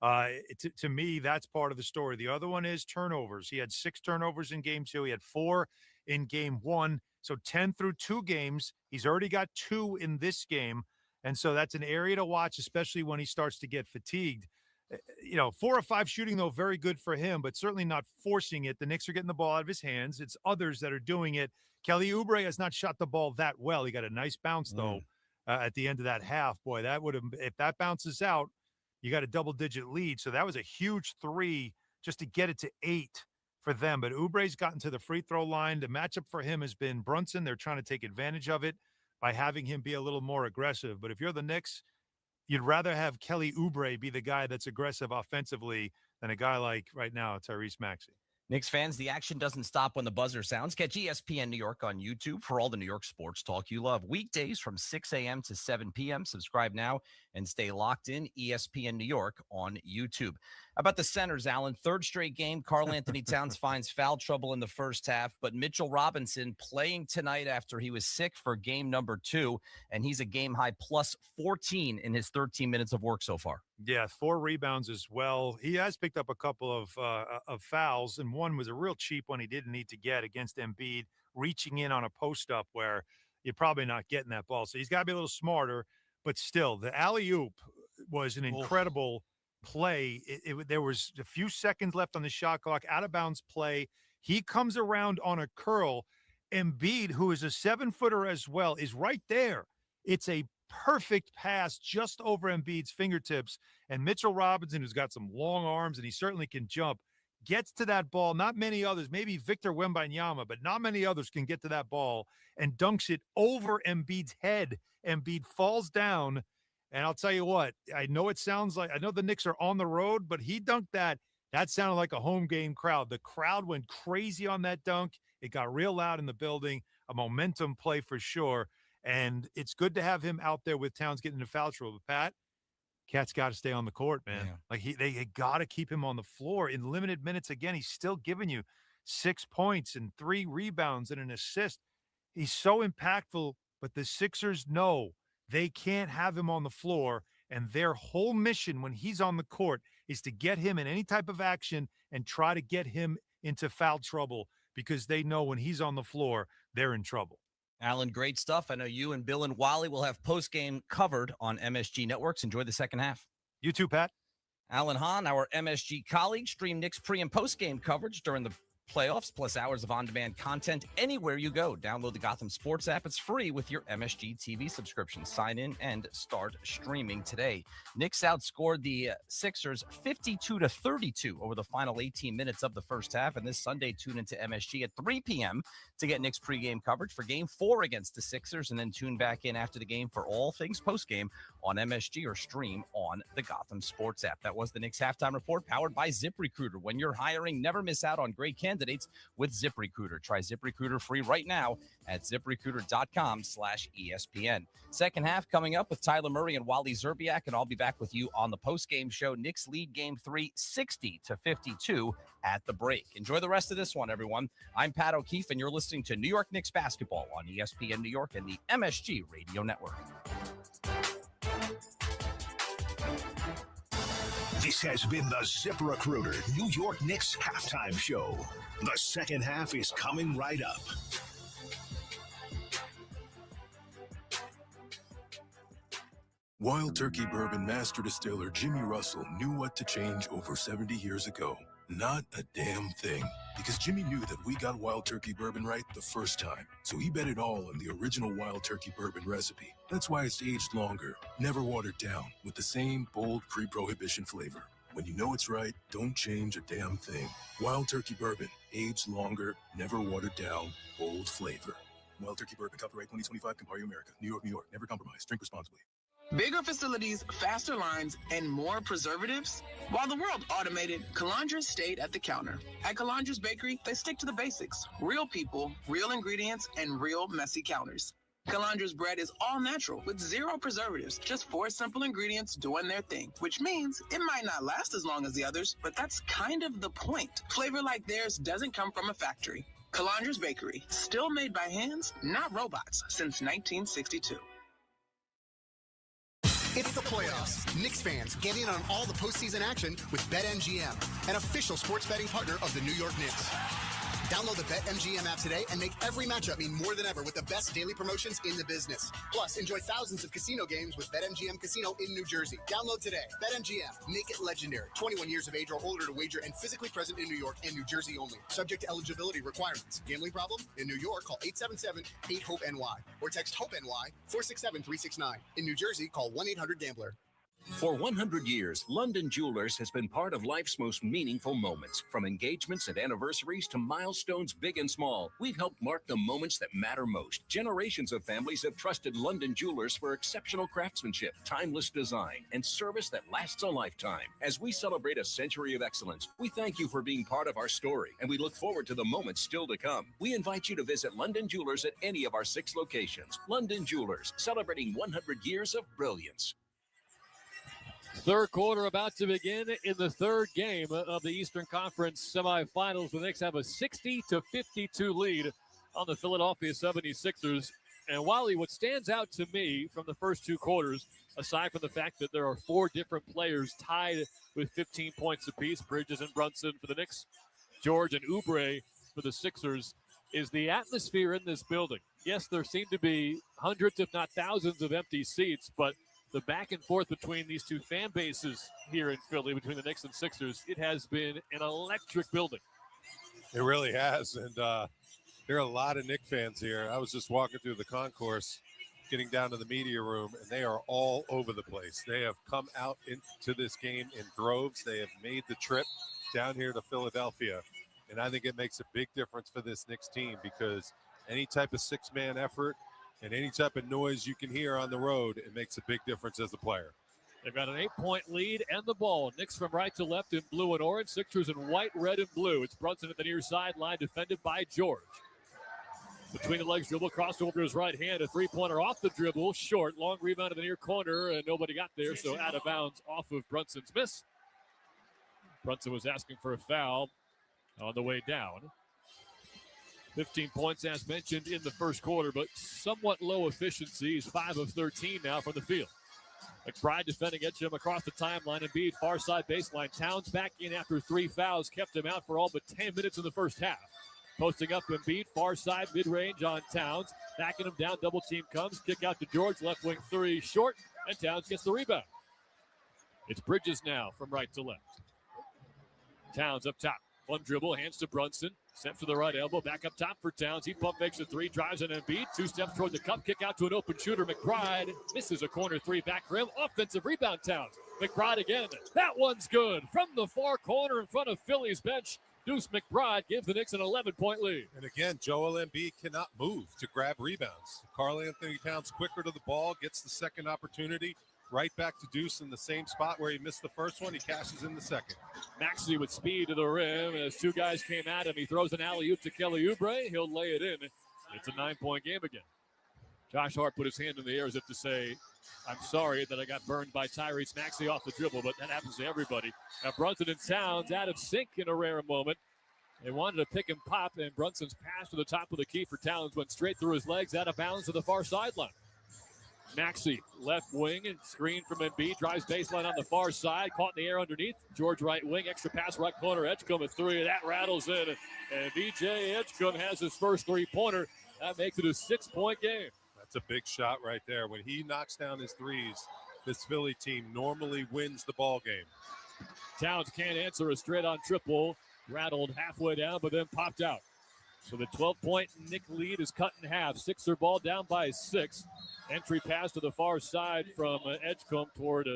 Speaker 13: To me, that's part of the story. The other one is turnovers. He had 6 turnovers in game 2. He had 4 in game 1. So 10 through 2 games. He's already got 2 in this game. And so that's an area to watch, especially when he starts to get fatigued. 4 or 5 shooting, though, very good for him, but certainly not forcing it. The Knicks are getting the ball out of his hands. It's others that are doing it. Kelly Oubre has not shot the ball that well. He got a nice bounce, though, at the end of that half. Boy, that would have, if that bounces out, you got a double-digit lead. So that was a huge 3 just to get it to 8 for them. But Oubre's gotten to the free throw line. The matchup for him has been Brunson. They're trying to take advantage of it by having him be a little more aggressive. But if you're the Knicks, you'd rather have Kelly Oubre be the guy that's aggressive offensively than a guy like right now, Tyrese Maxey.
Speaker 15: Knicks fans, the action doesn't stop when the buzzer sounds. Catch ESPN New York on YouTube for all the New York sports talk you love. Weekdays from 6 a.m. to 7 p.m. Subscribe now and stay locked in. ESPN New York on YouTube. How about the centers, Alan? 3rd straight game, Karl-Anthony Towns finds foul trouble in the first half, but Mitchell Robinson playing tonight after he was sick for game number 2, and he's a game-high plus 14 in his 13 minutes of work so far.
Speaker 13: Yeah, 4 rebounds as well. He has picked up a couple of fouls, and one was a real cheap one he didn't need to get against Embiid, reaching in on a post-up where you're probably not getting that ball. So he's got to be a little smarter, but still, the alley-oop was an incredible play. There was a few seconds left on the shot clock, out-of-bounds play. He comes around on a curl. Embiid, who is a 7-footer as well, is right there. It's a perfect pass just over Embiid's fingertips, and Mitchell Robinson, who's got some long arms and he certainly can jump, gets to that ball. Not many others, maybe Victor Wembanyama, but not many others can get to that ball and dunks it over Embiid's head. Embiid falls down, and I'll tell you what, I know it sounds like, I know the Knicks are on the road, but he dunked that. That sounded like a home game crowd. The crowd went crazy on that dunk. It got real loud in the building, a momentum play for sure. And it's good to have him out there with Towns getting into foul trouble. But Pat, Cat's got to stay on the court, man. Yeah. Like they got to keep him on the floor in limited minutes. Again, he's still giving you 6 points and 3 rebounds and an assist. He's so impactful, but the Sixers know they can't have him on the floor. And their whole mission when he's on the court is to get him in any type of action and try to get him into foul trouble because they know when he's on the floor, they're in trouble.
Speaker 15: Alan, great stuff. I know you and Bill and Wally will have post-game covered on MSG Networks. Enjoy the second half.
Speaker 13: You too, Pat.
Speaker 15: Alan Hahn, our MSG colleague, stream Knicks pre- and post-game coverage during the playoffs, plus hours of on-demand content anywhere you go. Download the Gotham Sports app. It's free with your MSG TV subscription. Sign in and start streaming today. Knicks outscored the Sixers 52-32 over the final 18 minutes of the first half. And this Sunday, tune into MSG at 3 p.m. to get Knicks pregame coverage for Game 4 against the Sixers, and then tune back in after the game for all things postgame on MSG or stream on the Gotham Sports app. That was the Knicks halftime report, powered by ZipRecruiter. When you're hiring, never miss out on great candidates with ZipRecruiter. Try ZipRecruiter free right now at ZipRecruiter.com/ESPN. Second half coming up with Tyler Murray and Wally Zerbiak, and I'll be back with you on the post-game show. Knicks lead Game 3 60-52 at the break. Enjoy the rest of this one, everyone. I'm Pat O'Keefe, and you're listening to New York Knicks basketball on ESPN New York and the MSG Radio Network.
Speaker 14: This has been the ZipRecruiter New York Knicks halftime show. The second half is coming right up.
Speaker 16: Wild Turkey Bourbon Master Distiller Jimmy Russell knew what to change over 70 years ago. Not a damn thing. Because Jimmy knew that we got Wild Turkey Bourbon right the first time. So he bet it all on the original Wild Turkey Bourbon recipe. That's why it's aged longer, never watered down, with the same bold pre-prohibition flavor. When you know it's right, don't change a damn thing. Wild Turkey Bourbon, aged longer, never watered down, bold flavor. Wild Turkey Bourbon, copyright 2025, Campari America, New York, New York. Never compromise. Drink responsibly.
Speaker 17: Bigger facilities, faster lines, and more preservatives? While the world automated, Calandra stayed at the counter. At Calandra's Bakery, they stick to the basics. Real people, real ingredients, and real messy counters. Calandra's bread is all natural with 0 preservatives, just 4 simple ingredients doing their thing, which means it might not last as long as the others, but that's kind of the point. Flavor like theirs doesn't come from a factory. Calandra's Bakery, still made by hands, not robots, since 1962.
Speaker 7: It's the playoffs. Knicks fans get in on all the postseason action with BetMGM, an official sports betting partner of the New York Knicks. Download the BetMGM app today and make every matchup mean more than ever with the best daily promotions in the business. Plus, enjoy thousands of casino games with BetMGM Casino in New Jersey. Download today. BetMGM. Make it legendary. 21 years of age or older to wager and physically present in New York and New Jersey only. Subject to eligibility requirements. Gambling problem? In New York, call 877-8-HOPE-NY or text HOPE-NY 467-369. In New Jersey, call 1-800-GAMBLER.
Speaker 18: For 100 years, London Jewelers has been part of life's most meaningful moments. From engagements and anniversaries to milestones big and small, we've helped mark the moments that matter most. Generations of families have trusted London Jewelers for exceptional craftsmanship, timeless design, and service that lasts a lifetime. As we celebrate a century of excellence, we thank you for being part of our story, and we look forward to the moments still to come. We invite you to visit London Jewelers at any of our 6 locations. London Jewelers, celebrating 100 years of brilliance.
Speaker 1: Third quarter about to begin in the third game of the Eastern Conference semifinals. The Knicks have a 60-52 lead on the Philadelphia 76ers. And Wally, what stands out to me from the first 2 quarters, aside from the fact that there are 4 different players tied with 15 points apiece, Bridges and Brunson for the Knicks, George and Oubre for the Sixers, is the atmosphere in this building. Yes, there seem to be hundreds, if not thousands, of empty seats, but the back and forth between these 2 fan bases here in Philly, between the Knicks and Sixers, it has been an electric building.
Speaker 3: It really has, and there are a lot of Knicks fans here. I was just walking through the concourse, getting down to the media room, and they are all over the place. They have come out into this game in droves. They have made the trip down here to Philadelphia, and I think it makes a big difference for this Knicks team because any type of 6-man effort and any type of noise you can hear on the road, it makes a big difference as a player.
Speaker 1: They've got an 8-point lead and the ball. Knicks from right to left in blue and orange. Sixers in white, red, and blue. It's Brunson at the near sideline, defended by George. Between the legs dribble, crossover to his right hand. A 3-pointer off the dribble, short. Long rebound in the near corner, and nobody got there, so out of bounds off of Brunson's miss. Brunson was asking for a foul on the way down. 15 points, as mentioned, in the first quarter, but somewhat low efficiency. He's 5 of 13 now from the field. McBride defending Edgeham across the timeline. Embiid, far side baseline. Towns back in after 3 fouls. Kept him out for all but 10 minutes in the first half. Posting up Embiid, far side, mid-range on Towns. Backing him down, double team comes. Kick out to George, left wing 3, short, and Towns gets the rebound. It's Bridges now from right to left. Towns up top. One dribble, hands to Brunson. Step to the right elbow, back up top for Towns. He pump fakes a 3, drives an Embiid. 2 steps toward the cup, kick out to an open shooter. McBride misses a corner 3, back rim. Offensive rebound, Towns. McBride again. That one's good. From the far corner in front of Philly's bench, Deuce McBride gives the Knicks an 11-point lead.
Speaker 3: And again, Joel Embiid cannot move to grab rebounds. Karl-Anthony Towns quicker to the ball, gets the second opportunity. Right back to Deuce in the same spot where he missed the first one. He cashes in the second.
Speaker 1: Maxey with speed to the rim. As 2 guys came at him, he throws an alley-oop to Kelly Oubre. He'll lay it in. It's a 9-point game again. Josh Hart put his hand in the air as if to say, I'm sorry that I got burned by Tyrese Maxey off the dribble, but that happens to everybody. Now Brunson and Towns out of sync in a rare moment. They wanted to pick and pop, and Brunson's pass to the top of the key for Towns went straight through his legs, out of bounds to the far sideline. Maxey, left wing, and screen from Embiid, drives baseline on the far side, caught in the air underneath. George right wing, extra pass right corner, Edgecombe a 3, that rattles in. And VJ Edgecombe has his first 3-pointer. That makes it a 6-point game.
Speaker 3: That's a big shot right there. When he knocks down his threes, this Philly team normally wins the ball game.
Speaker 1: Towns can't answer a straight-on triple, rattled halfway down, but then popped out. So the 12-point Knick lead is cut in half. Sixer ball down by 6. Entry pass to the far side from Edgecombe toward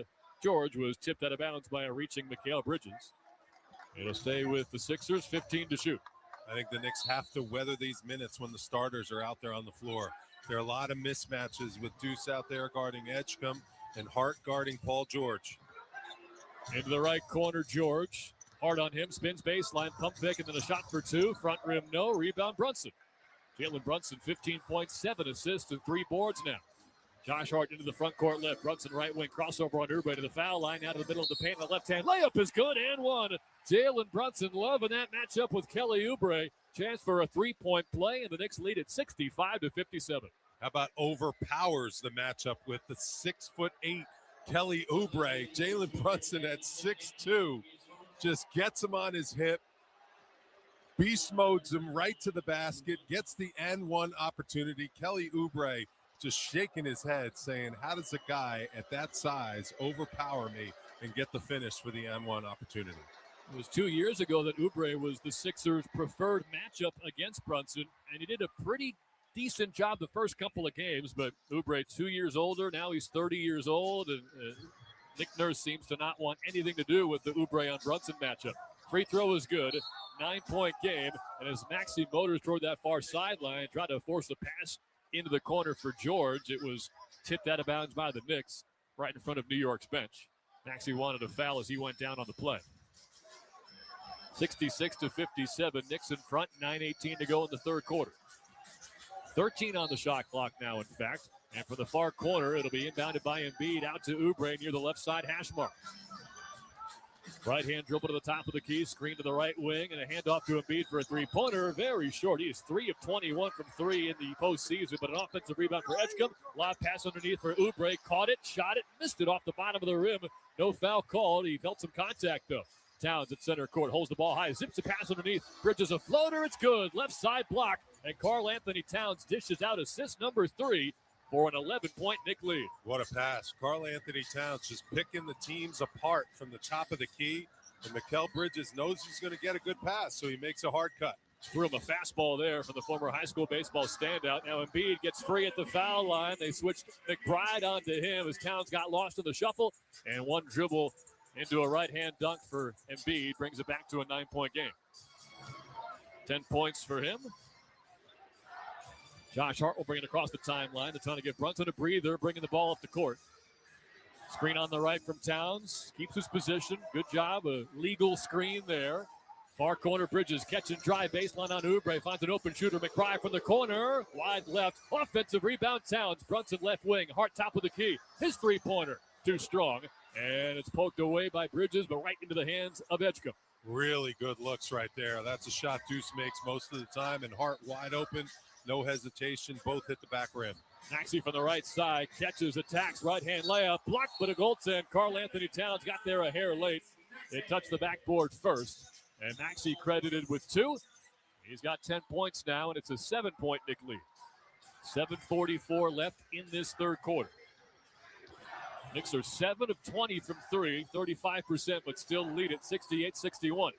Speaker 1: George was tipped out of bounds by a reaching Mikal Bridges. It'll stay with the Sixers, 15 to shoot.
Speaker 3: I think the Knicks have to weather these minutes when the starters are out there on the floor. There are a lot of mismatches with Deuce out there guarding Edgecombe. and Hart guarding Paul George.
Speaker 1: Into the right corner, George. Hard on him, spins baseline, pump fake, and then a shot for two. Front rim, no. Rebound, Brunson. Jalen Brunson, 15.7 assists and 3 boards now. Josh Hart into the front court left. Brunson right wing, crossover on Oubre to the foul line, out of the middle of the paint. The left hand layup is good and one. Jalen Brunson loving that matchup with Kelly Oubre. Chance for a 3-point play, and the Knicks lead at 65-57.
Speaker 3: How about overpowers the matchup with the 6'8" Kelly Oubre? Jalen Brunson at 6'2", just gets him on his hip, beast modes him right to the basket, gets the N1 opportunity. Kelly Oubre just shaking his head, saying, how does a guy at that size overpower me and get the finish for the N1 opportunity?
Speaker 1: It was 2 years ago that Oubre was the Sixers' preferred matchup against Brunson, and he did a pretty decent job the first couple of games, but Oubre 2 years older, now he's 30 years old, and Nick Nurse seems to not want anything to do with the Oubre on Brunson matchup. Free throw is good, 9-point game, and as Maxey motors toward that far sideline, tried to force a pass into the corner for George, it was tipped out of bounds by the Knicks right in front of New York's bench. Maxey wanted a foul as he went down on the play. 66-57, Knicks in front, 9:18 to go in the third quarter. 13 on the shot clock now, in fact. And for the far corner, it'll be inbounded by Embiid out to Oubre near the left side hash mark. Right-hand dribble to the top of the key, screen to the right wing, and a handoff to Embiid for a three-pointer. Very short. He is 3 of 21 from 3 in the postseason, but an offensive rebound for Edgecombe. Lob pass underneath for Oubre. Caught it, shot it, missed it off the bottom of the rim. No foul called. He felt some contact, though. Towns at center court, holds the ball high, zips a pass underneath. Bridges a floater, it's good. Left side block, and Karl Anthony Towns dishes out assist number 3 for an 11-point Knick lead.
Speaker 3: What a pass. Karl Anthony Towns just picking the teams apart from the top of the key, and Mikal Bridges knows he's going to get a good pass, so he makes a hard cut.
Speaker 1: Threw him a fastball there from the former high school baseball standout. Now Embiid gets free at the foul line. They switched McBride onto him as Towns got lost in the shuffle, and one dribble into a right-hand dunk for Embiid brings it back to a 9-point game. 10 points for him. Josh Hart will bring it across the timeline. They're trying to give Brunson a breather, bringing the ball up the court. Screen on the right from Towns. Keeps his position. Good job. A legal screen there. Far corner, Bridges catch and drive. Baseline on Oubre. Finds an open shooter. McBride from the corner. Wide left. Offensive rebound, Towns. Brunson left wing. Hart top of the key. His three-pointer. Too strong. And it's poked away by Bridges, but right into the hands of Edgecombe.
Speaker 3: Really good looks right there. That's a shot Deuce makes most of the time, and Hart wide open. No hesitation. Both hit the back rim.
Speaker 1: Maxey from the right side catches, attacks, right-hand layup, blocked, but a goaltend. Karl Anthony Towns got there a hair late. It touched the backboard first, and Maxey credited with 2. He's got 10 points now, and it's a 7-point Knick lead. 7:44 left in this third quarter. Knicks are 7 of 20 from 3, 35%, but still lead at 68-61.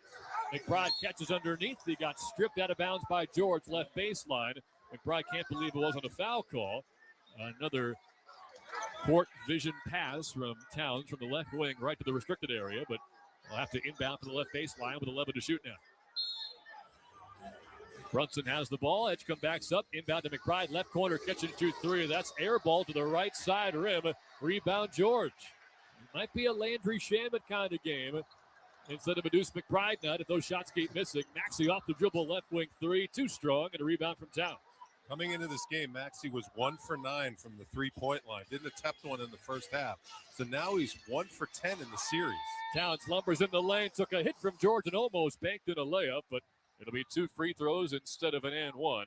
Speaker 1: McBride catches underneath. He got stripped out of bounds by George, left baseline. McBride can't believe it wasn't a foul call. Another court vision pass from Towns from the left wing right to the restricted area, but they'll have to inbound from the left baseline with 11 to shoot now. Brunson has the ball. Edgecombe backs up. Inbound to McBride. Left corner, catch and shoot 3. That's air ball to the right side rim. Rebound George. It might be a Landry Shamet kind of game instead of a Deuce McBride nut if those shots keep missing. Maxey off the dribble, left wing 3. Too strong, and a rebound from Towns.
Speaker 3: Coming into this game, Maxey was 1 for 9 from the three-point line. Didn't attempt one in the first half. So now he's 1 for 10 in the series.
Speaker 1: Towns lumbers in the lane. Took a hit from George and almost banked in a layup, but it'll be 2 free throws instead of an and 1.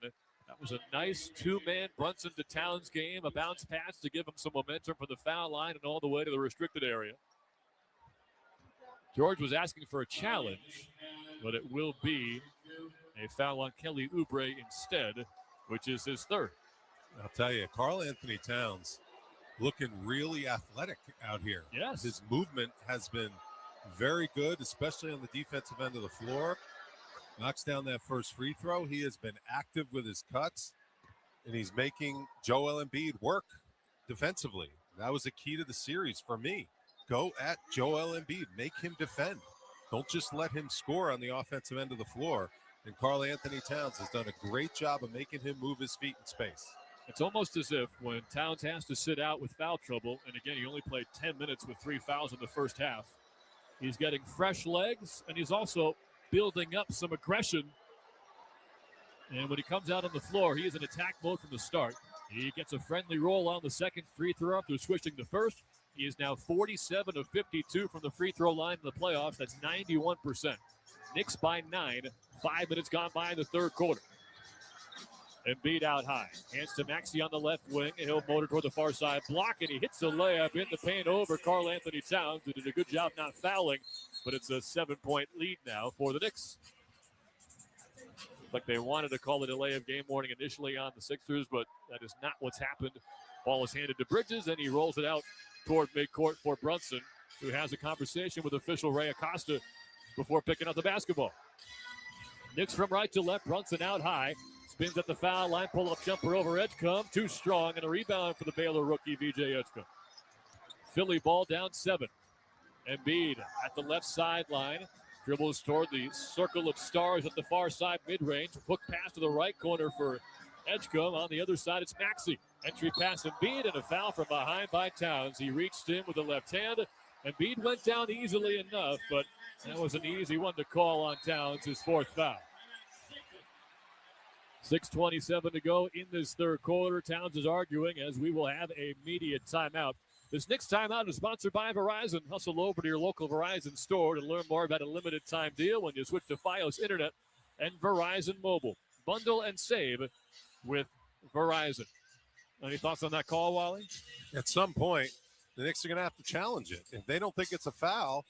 Speaker 1: That was a nice 2-man Brunson to Towns game. A bounce pass to give him some momentum from the foul line and all the way to the restricted area. George was asking for a challenge, but it will be a foul on Kelly Oubre instead, which is his 3rd.
Speaker 3: I'll tell you, Karl Anthony Towns looking really athletic out here.
Speaker 1: Yes.
Speaker 3: His movement has been very good, especially on the defensive end of the floor. Knocks down that first free throw. He has been active with his cuts, and he's making Joel Embiid work defensively. That was a key to the series for me. Go at Joel Embiid. Make him defend. Don't just let him score on the offensive end of the floor. And Karl Anthony Towns has done a great job of making him move his feet in space.
Speaker 1: It's almost as if when Towns has to sit out with foul trouble, and again, he only played 10 minutes with 3 fouls in the first half, he's getting fresh legs, and he's also building up some aggression. And when he comes out on the floor, he is in attack mode from the start. He gets a friendly roll on the second free throw after switching to first. He is now 47 of 52 from the free throw line in the playoffs. That's 91%. Knicks by 9. 5 minutes gone by in the third quarter. Embiid out high. Hands to Maxey on the left wing. And he'll motor toward the far side block, and he hits the layup in the paint over Karl Anthony Towns, who did a good job not fouling. But it's a 7-point lead now for the Knicks. Like they wanted to call it a delay of game warning initially on the Sixers, but that is not what's happened. Ball is handed to Bridges, and he rolls it out toward midcourt for Brunson, who has a conversation with official Ray Acosta before picking up the basketball. Knicks from right to left. Brunson out high. Spins at the foul line. Pull-up jumper over Edgecombe. Too strong, and a rebound for the Baylor rookie, VJ Edgecombe. Philly ball down 7. Embiid at the left sideline. Dribbles toward the circle of stars at the far side mid-range. Hook pass to the right corner for Edgecombe. On the other side, it's Maxey. Entry pass Embiid, and a foul from behind by Towns. He reached in with the left hand. Embiid went down easily enough, but that was an easy one to call on Towns, his 4th foul. 6:27 to go in this third quarter. Towns is arguing as we will have a media timeout. This Knicks timeout is sponsored by Verizon. Hustle over to your local Verizon store to learn more about a limited time deal when you switch to Fios Internet and Verizon Mobile. Bundle and save with Verizon. Any thoughts on that call, Wally?
Speaker 3: At some point, the Knicks are going to have to challenge it. If they don't think it's a foul,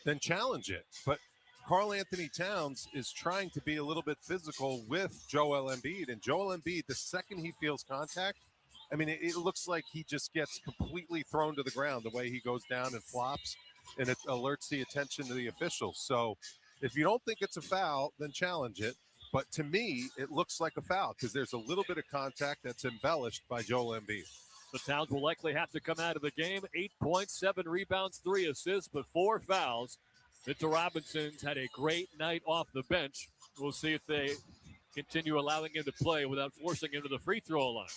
Speaker 3: then challenge it. But Karl Anthony Towns is trying to be a little bit physical with Joel Embiid. And Joel Embiid, the second he feels contact, I mean, it looks like he just gets completely thrown to the ground the way he goes down and flops, and it alerts the attention to the officials. So if you don't think it's a foul, then challenge it. But to me, it looks like a foul because there's a little bit of contact that's embellished by Joel Embiid.
Speaker 1: The Towns will likely have to come out of the game. 8 points, 7 rebounds, 3 assists, but 4 fouls. Mitchell Robinson's had a great night off the bench. We'll see if they continue allowing him to play without forcing him to the free throw line.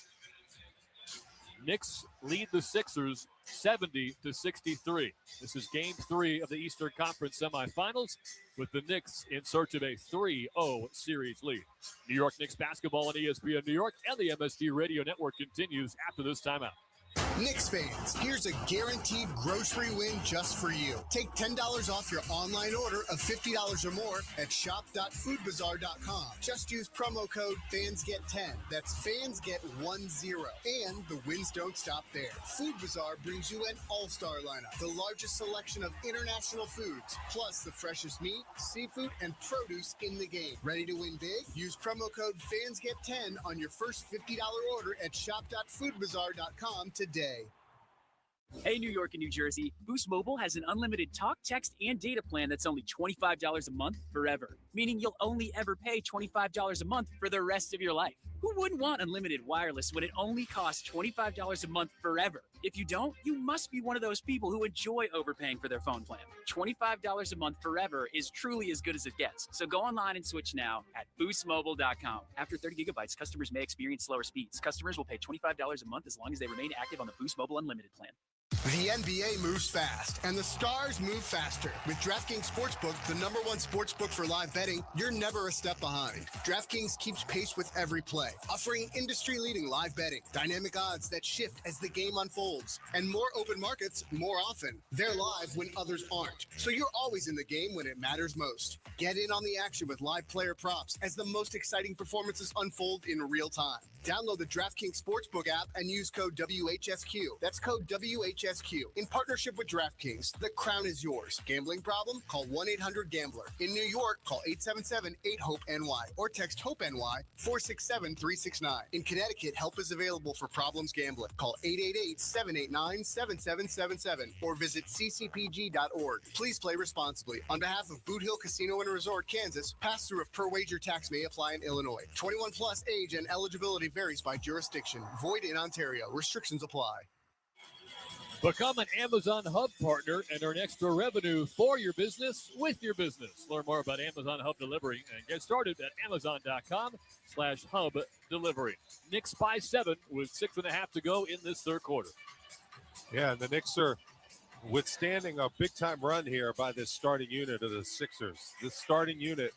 Speaker 1: Knicks lead the Sixers 70-63. This is game 3 of the Eastern Conference semifinals, with the Knicks in search of a 3-0 series lead. New York Knicks basketball on ESPN New York and the MSG Radio Network continues after this timeout.
Speaker 7: Knicks fans, here's a guaranteed grocery win just for you. Take $10 off your online order of $50 or more at shop.foodbazaar.com. Just use promo code FANSGET10. That's FANSGET10. And the wins don't stop there. Food Bazaar brings you an all-star lineup, the largest selection of international foods, plus the freshest meat, seafood, and produce in the game. Ready to win big? Use promo code FANSGET10 on your first $50 order at shop.foodbazaar.com today.
Speaker 19: Hey, New York and New Jersey, Boost Mobile has an unlimited talk, text, and data plan that's only $25 a month forever, meaning you'll only ever pay $25 a month for the rest of your life. Who wouldn't want unlimited wireless when it only costs $25 a month forever? If you don't, you must be one of those people who enjoy overpaying for their phone plan. $25 a month forever is truly as good as it gets. So go online and switch now at boostmobile.com. After 30 gigabytes, customers may experience slower speeds. Customers will pay $25 a month as long as they remain active on the Boost Mobile Unlimited plan.
Speaker 7: The NBA moves fast, and the stars move faster. With DraftKings Sportsbook, the #1 sportsbook for live betting, you're never a step behind. DraftKings keeps pace with every play, offering industry-leading live betting, dynamic odds that shift as the game unfolds, and more open markets more often. They're live when others aren't, so you're always in the game when it matters most. Get in on the action with live player props as the most exciting performances unfold in real time. Download the DraftKings Sportsbook app and use code WHSQ. That's code WHSQ. In partnership with DraftKings, the crown is yours. Gambling problem? Call 1-800-GAMBLER. In New York, call 877-8-HOPE-NY or text HOPE-NY 467-369. In Connecticut, help is available for problems gambling. Call 888-789-7777 or visit ccpg.org. Please play responsibly. On behalf of Boot Hill Casino and Resort, Kansas, pass-through of per-wager tax may apply in Illinois. 21 plus age and eligibility varies by jurisdiction. Void in Ontario. Restrictions apply.
Speaker 1: Become an Amazon Hub partner and earn extra revenue for your business with your business. Learn more about Amazon Hub Delivery and get started at amazon.com/hub delivery. Knicks by 7 with 6.5 to go in this third quarter.
Speaker 3: Yeah, and the Knicks are withstanding a big-time run here by this starting unit of the Sixers. This starting unit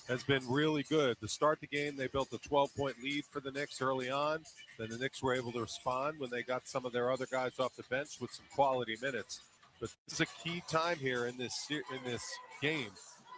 Speaker 3: has been really good. To start the game, they built a 12-point lead for the Knicks early on. Then the Knicks were able to respond when they got some of their other guys off the bench with some quality minutes. But this is a key time here in this game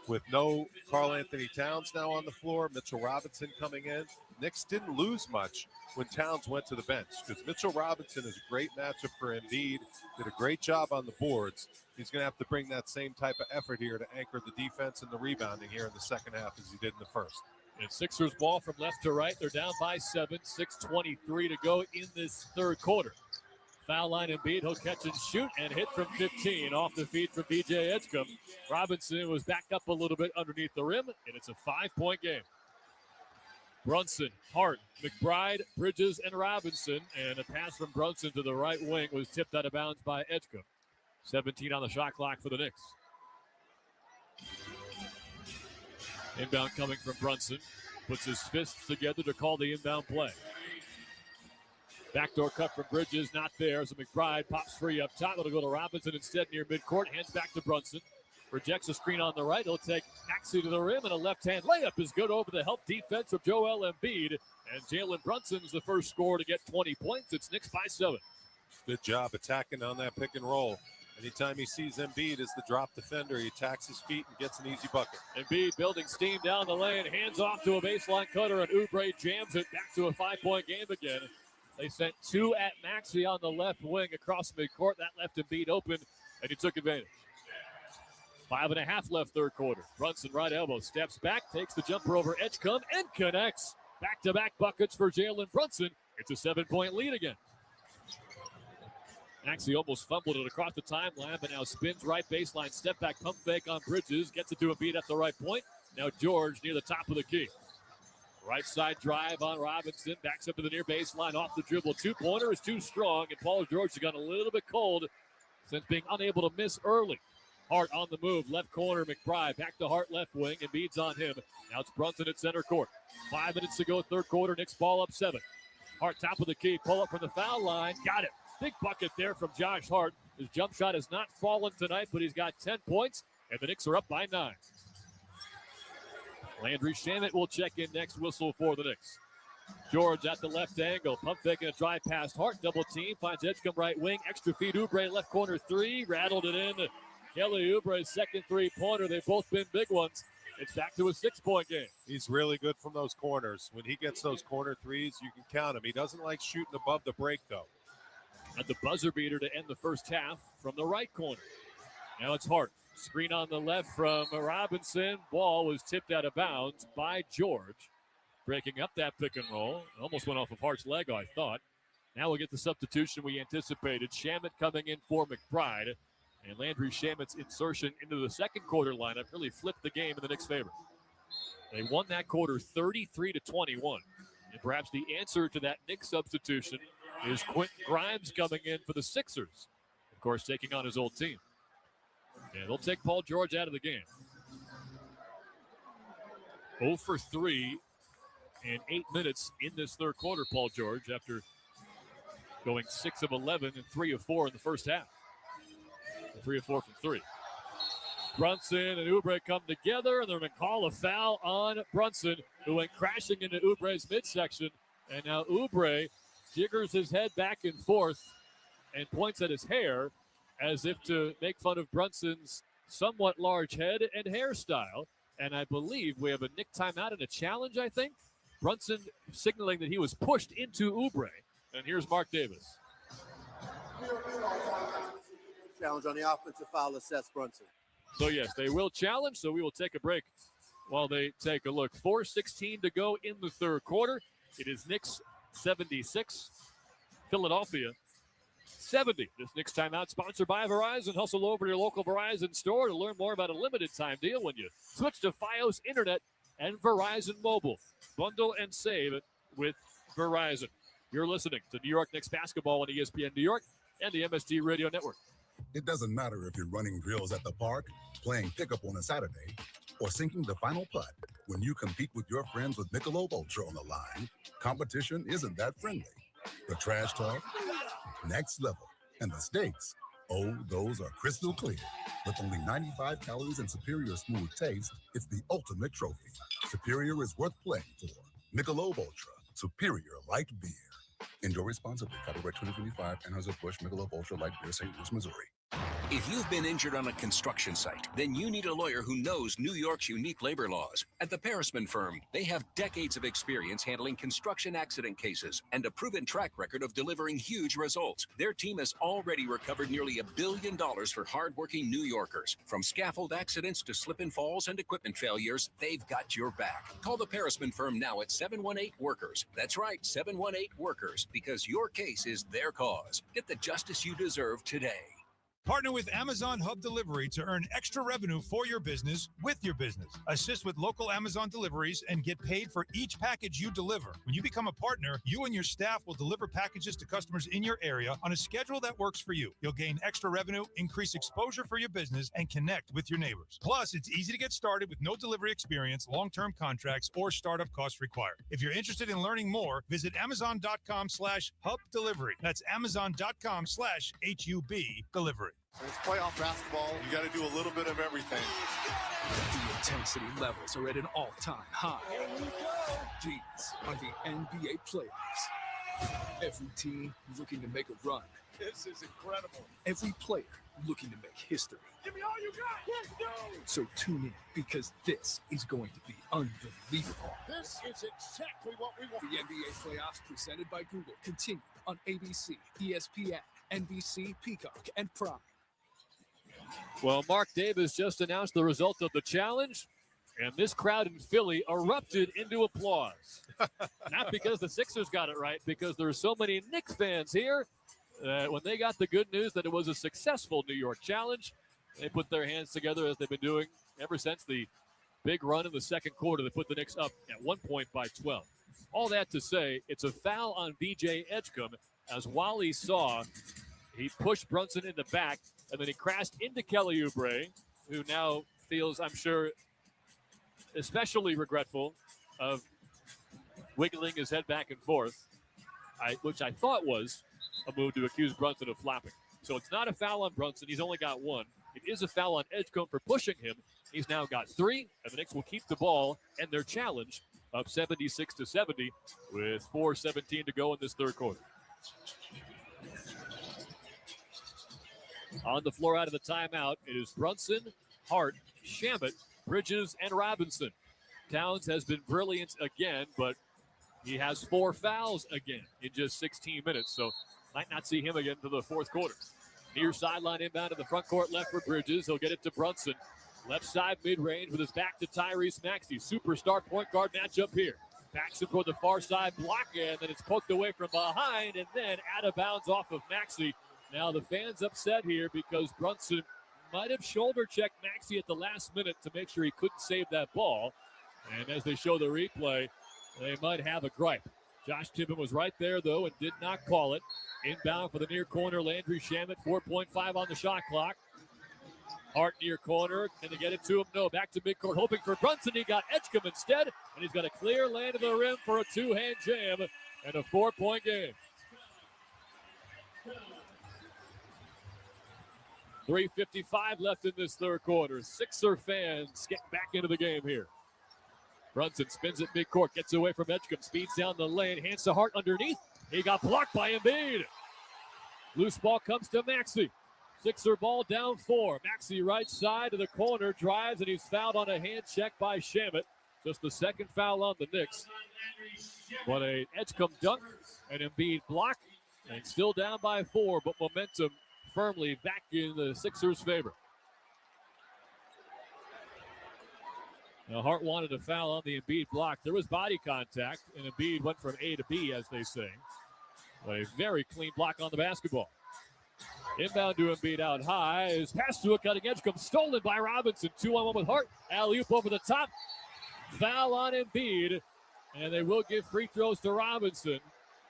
Speaker 3: with no Karl Anthony Towns now on the floor, Mitchell Robinson coming in. Knicks didn't lose much when Towns went to the bench because Mitchell Robinson is a great matchup for Embiid, did a great job on the boards. He's going to have to bring that same type of effort here to anchor the defense and the rebounding here in the second half as he did in the first.
Speaker 1: And Sixers ball from left to right. They're down by 7, 6:23 to go in this third quarter. Foul line Embiid, he'll catch and shoot and hit from 15 off the feed from B.J. Edgecombe. Robinson was backed up a little bit underneath the rim, and it's a 5-point game. Brunson, Hart, McBride, Bridges, and Robinson. And a pass from Brunson to the right wing was tipped out of bounds by Edgecombe. 17 on the shot clock for the Knicks. Inbound coming from Brunson. Puts his fists together to call the inbound play. Backdoor cut from Bridges, not there. So McBride pops free up top. It'll go to Robinson instead near midcourt. Hands back to Brunson. Rejects a screen on the right. He'll take Maxey to the rim, and a left-hand layup is good over the help defense of Joel Embiid. And Jalen Brunson's the first scorer to get 20 points. It's Knicks by 7.
Speaker 3: Good job attacking on that pick and roll. Anytime he sees Embiid as the drop defender, he attacks his feet and gets an easy bucket.
Speaker 1: Embiid building steam down the lane. Hands off to a baseline cutter, and Oubre jams it back to a 5-point game again. They sent 2 at Maxey on the left wing across midcourt. That left Embiid open, and he took advantage. 5.5 left third quarter. Brunson right elbow, steps back, takes the jumper over Edgecombe, and connects. Back-to-back buckets for Jalen Brunson. It's a 7-point lead again. Maxey almost fumbled it across the timeline, but now spins right baseline, step back, pump fake on Bridges, gets it to Embiid at the right point. Now George near the top of the key. Right side drive on Robinson, backs up to the near baseline, off the dribble. 2-pointer is too strong, and Paul George has gotten a little bit cold since being unable to miss early. Hart on the move, left corner, McBride, back to Hart left wing, and Embiid's on him. Now it's Brunson at center court. 5 minutes to go, third quarter, Knicks ball up 7. Hart top of the key, pull up from the foul line, got it. Big bucket there from Josh Hart. His jump shot has not fallen tonight, but he's got 10 points, and the Knicks are up by 9. Landry Shamet will check in next, whistle for the Knicks. George at the left angle, pump faking a drive past Hart, double team, finds Edgecombe right wing, extra feed, Oubre left corner 3, rattled it in. Kelly Oubre's second 3-pointer. They've both been big ones. It's back to a 6-point game.
Speaker 3: He's really good from those corners. When he gets those corner threes, you can count him. He doesn't like shooting above the break, though.
Speaker 1: At the buzzer beater to end the first half from the right corner. Now it's Hart. Screen on the left from Robinson. Ball was tipped out of bounds by George. Breaking up that pick and roll. Almost went off of Hart's leg, I thought. Now we'll get the substitution we anticipated. Shamet coming in for McBride. And Landry Shamet's insertion into the second quarter lineup really flipped the game in the Knicks' favor. They won that quarter 33-21. And perhaps the answer to that Knicks substitution is Quentin Grimes coming in for the Sixers. Of course, taking on his old team. And they'll take Paul George out of the game. 0 for 3 in 8 minutes in this third quarter, Paul George, after going 6 of 11 and 3 of 4 in the first half. 3 of 4 from 3. Brunson and Oubre come together, and they're going to call a foul on Brunson, who went crashing into Oubre's midsection. And now Oubre jiggers his head back and forth and points at his hair as if to make fun of Brunson's somewhat large head and hairstyle. And I believe we have a Knick timeout and a challenge, I think. Brunson signaling that he was pushed into Oubre. And here's Mark Davis.
Speaker 6: Challenge on the offensive foul assessed Brunson.
Speaker 1: So, yes, they will challenge, so we will take a break while they take a look. 4:16 to go in the third quarter. It is Knicks 76, Philadelphia 70. This Knicks timeout sponsored by Verizon. Hustle over to your local Verizon store to learn more about a limited time deal when you switch to Fios Internet and Verizon Mobile. Bundle and save with Verizon. You're listening to New York Knicks basketball on ESPN New York. and the MSG Radio Network.
Speaker 4: It doesn't matter if you're running drills at the park, playing pickup on a Saturday, or sinking the final putt. When you compete with your friends with Michelob Ultra on the line, competition isn't that friendly. The trash talk, next level, and the stakes, oh, those are crystal clear. With only 95 calories and superior smooth taste, it's the ultimate trophy. Superior is worth playing for. Michelob Ultra, superior light beer. Enjoy responsibly. Copyright 2025, Anheuser-Busch Michelob Ultra Light Beer, St. Louis, Missouri.
Speaker 18: If you've been injured on a construction site, then you need a lawyer who knows New York's unique labor laws. At the Parisman Firm, they have decades of experience handling construction accident cases and a proven track record of delivering huge results. Their team has already recovered nearly $1 billion for hardworking New Yorkers. From scaffold accidents to slip and falls and equipment failures, they've got your back. Call the Parisman Firm now at 718-WORKERS. That's right, 718-WORKERS, because your case is their cause. Get the justice you deserve today.
Speaker 20: Partner with Amazon Hub Delivery to earn extra revenue for your business with your business. Assist with local Amazon deliveries and get paid for each package you deliver. When you become a partner, you and your staff will deliver packages to customers in your area on a schedule that works for you. You'll gain extra revenue, increase exposure for your business, and connect with your neighbors. Plus, it's easy to get started with no delivery experience, long-term contracts, or startup costs required. If you're interested in learning more, visit Amazon.com/Hub Delivery. That's Amazon.com/HUB Delivery.
Speaker 6: It's playoff basketball.
Speaker 3: You got to do a little bit of everything.
Speaker 21: The intensity levels are at an all-time high. These are the NBA playoffs. Every team looking to make a run.
Speaker 6: This is incredible.
Speaker 21: Every player looking to make history.
Speaker 6: Give me all you got. Let's go.
Speaker 21: So tune in, because this is going to be unbelievable.
Speaker 6: This is exactly what we want.
Speaker 21: The NBA playoffs presented by Google continue on ABC, ESPN, NBC, Peacock, and Prime.
Speaker 1: Well, Mark Davis just announced the result of the challenge, and this crowd in Philly erupted into applause. Not because the Sixers got it right, because there are so many Knicks fans here that when they got the good news that it was a successful New York challenge, they put their hands together as they've been doing ever since the big run in the second quarter that put the Knicks up at one point by 12. All that to say, it's a foul on B.J. Edgecombe, as Wally saw. He pushed Brunson in the back, and then he crashed into Kelly Oubre, who now feels, I'm sure, especially regretful of wiggling his head back and forth, which I thought was a move to accuse Brunson of flopping. So it's not a foul on Brunson. He's only got one. It is a foul on Edgecombe for pushing him. He's now got 3, and the Knicks will keep the ball and their challenge up 76-70 with 4:17 to go in this third quarter. On the floor out of the timeout, it is Brunson, Hart, Shamet, Bridges, and Robinson. Towns has been brilliant again, but he has 4 fouls again in just 16 minutes, so might not see him again to the fourth quarter. Near sideline inbound to the front court left for Bridges. He'll get it to Brunson. Left side mid-range with his back to Tyrese Maxey. Superstar point guard matchup here. Backs him toward the far side block, and then it's poked away from behind, and then out of bounds off of Maxey. Now the fans upset here because Brunson might have shoulder checked Maxey at the last minute to make sure he couldn't save that ball. And as they show the replay, they might have a gripe. Josh Tippin was right there, though, and did not call it. Inbound for the near corner, Landry Shamet, 4.5 on the shot clock. Hart near corner. Can they get it to him? No. Back to midcourt, hoping for Brunson. He got Edgecombe instead, and he's got a clear land of the rim for a two-hand jam and a 4-point game. 3:55 left in this third quarter. Sixer fans get back into the game here. Brunson spins at midcourt, gets away from Edgecombe, speeds down the lane, hands to Hart underneath. He got blocked by Embiid. Loose ball comes to Maxey. Sixer ball down 4. Maxey right side to the corner, drives, and he's fouled on a hand check by Shamet. Just the second foul on the Knicks. But a Edgecombe dunk, an Embiid block, and still down by 4, but momentum firmly back in the Sixers' favor. Now, Hart wanted a foul on the Embiid block. There was body contact, and Embiid went from A to B, as they say. But a very clean block on the basketball. Inbound to Embiid out high. His pass to a cutting Edgecombe, stolen by Robinson. 2-on-1 with Hart. Alley-oop over the top. Foul on Embiid, and they will give free throws to Robinson.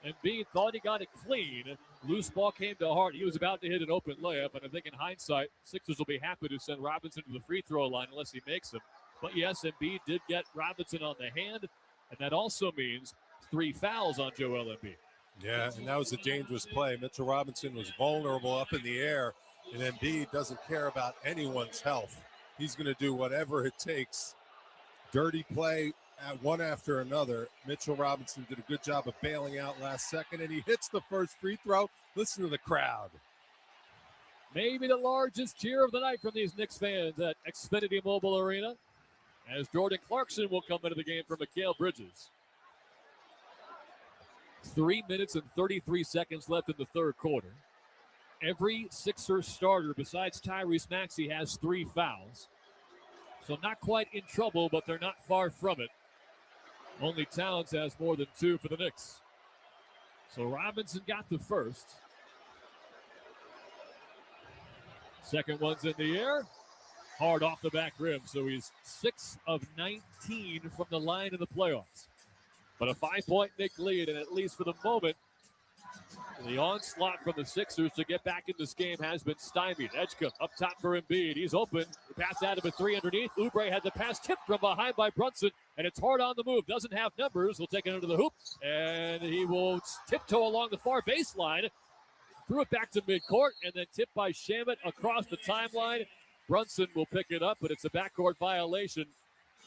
Speaker 1: Embiid thought he got it clean, Loose ball came to Hart. He was about to hit an open layup, and I think in hindsight, Sixers will be happy to send Robinson to the free throw line unless he makes them. But yes, Embiid did get Robinson on the hand, and that also means 3 fouls on Joel Embiid.
Speaker 3: Yeah, and that was a dangerous play. Mitchell Robinson was vulnerable up in the air, and Embiid doesn't care about anyone's health. He's going to do whatever it takes. Dirty play at one after another. Mitchell Robinson did a good job of bailing out last second, and he hits the first free throw. Listen to the crowd.
Speaker 1: Maybe the largest cheer of the night from these Knicks fans at Xfinity Mobile Arena, as Jordan Clarkson will come into the game for Mikal Bridges. 3 minutes and 33 seconds left in the third quarter. Every Sixers starter besides Tyrese Maxey has 3 fouls. So not quite in trouble, but they're not far from it. Only Towns has more than 2 for the Knicks. So Robinson got the first. Second one's in the air. Hard off the back rim, so he's 6 of 19 from the line in the playoffs. But a 5-point Knick lead, and at least for the moment, the onslaught from the Sixers to get back in this game has been stymied. Edgecombe up top for Embiid. He's open. The pass out of a 3 underneath. Oubre had the pass tipped from behind by Brunson, and it's Hart on the move. Doesn't have numbers. He'll take it into the hoop, and he will tiptoe along the far baseline. Threw it back to midcourt, and then tipped by Shamet across the timeline. Brunson will pick it up, but it's a backcourt violation.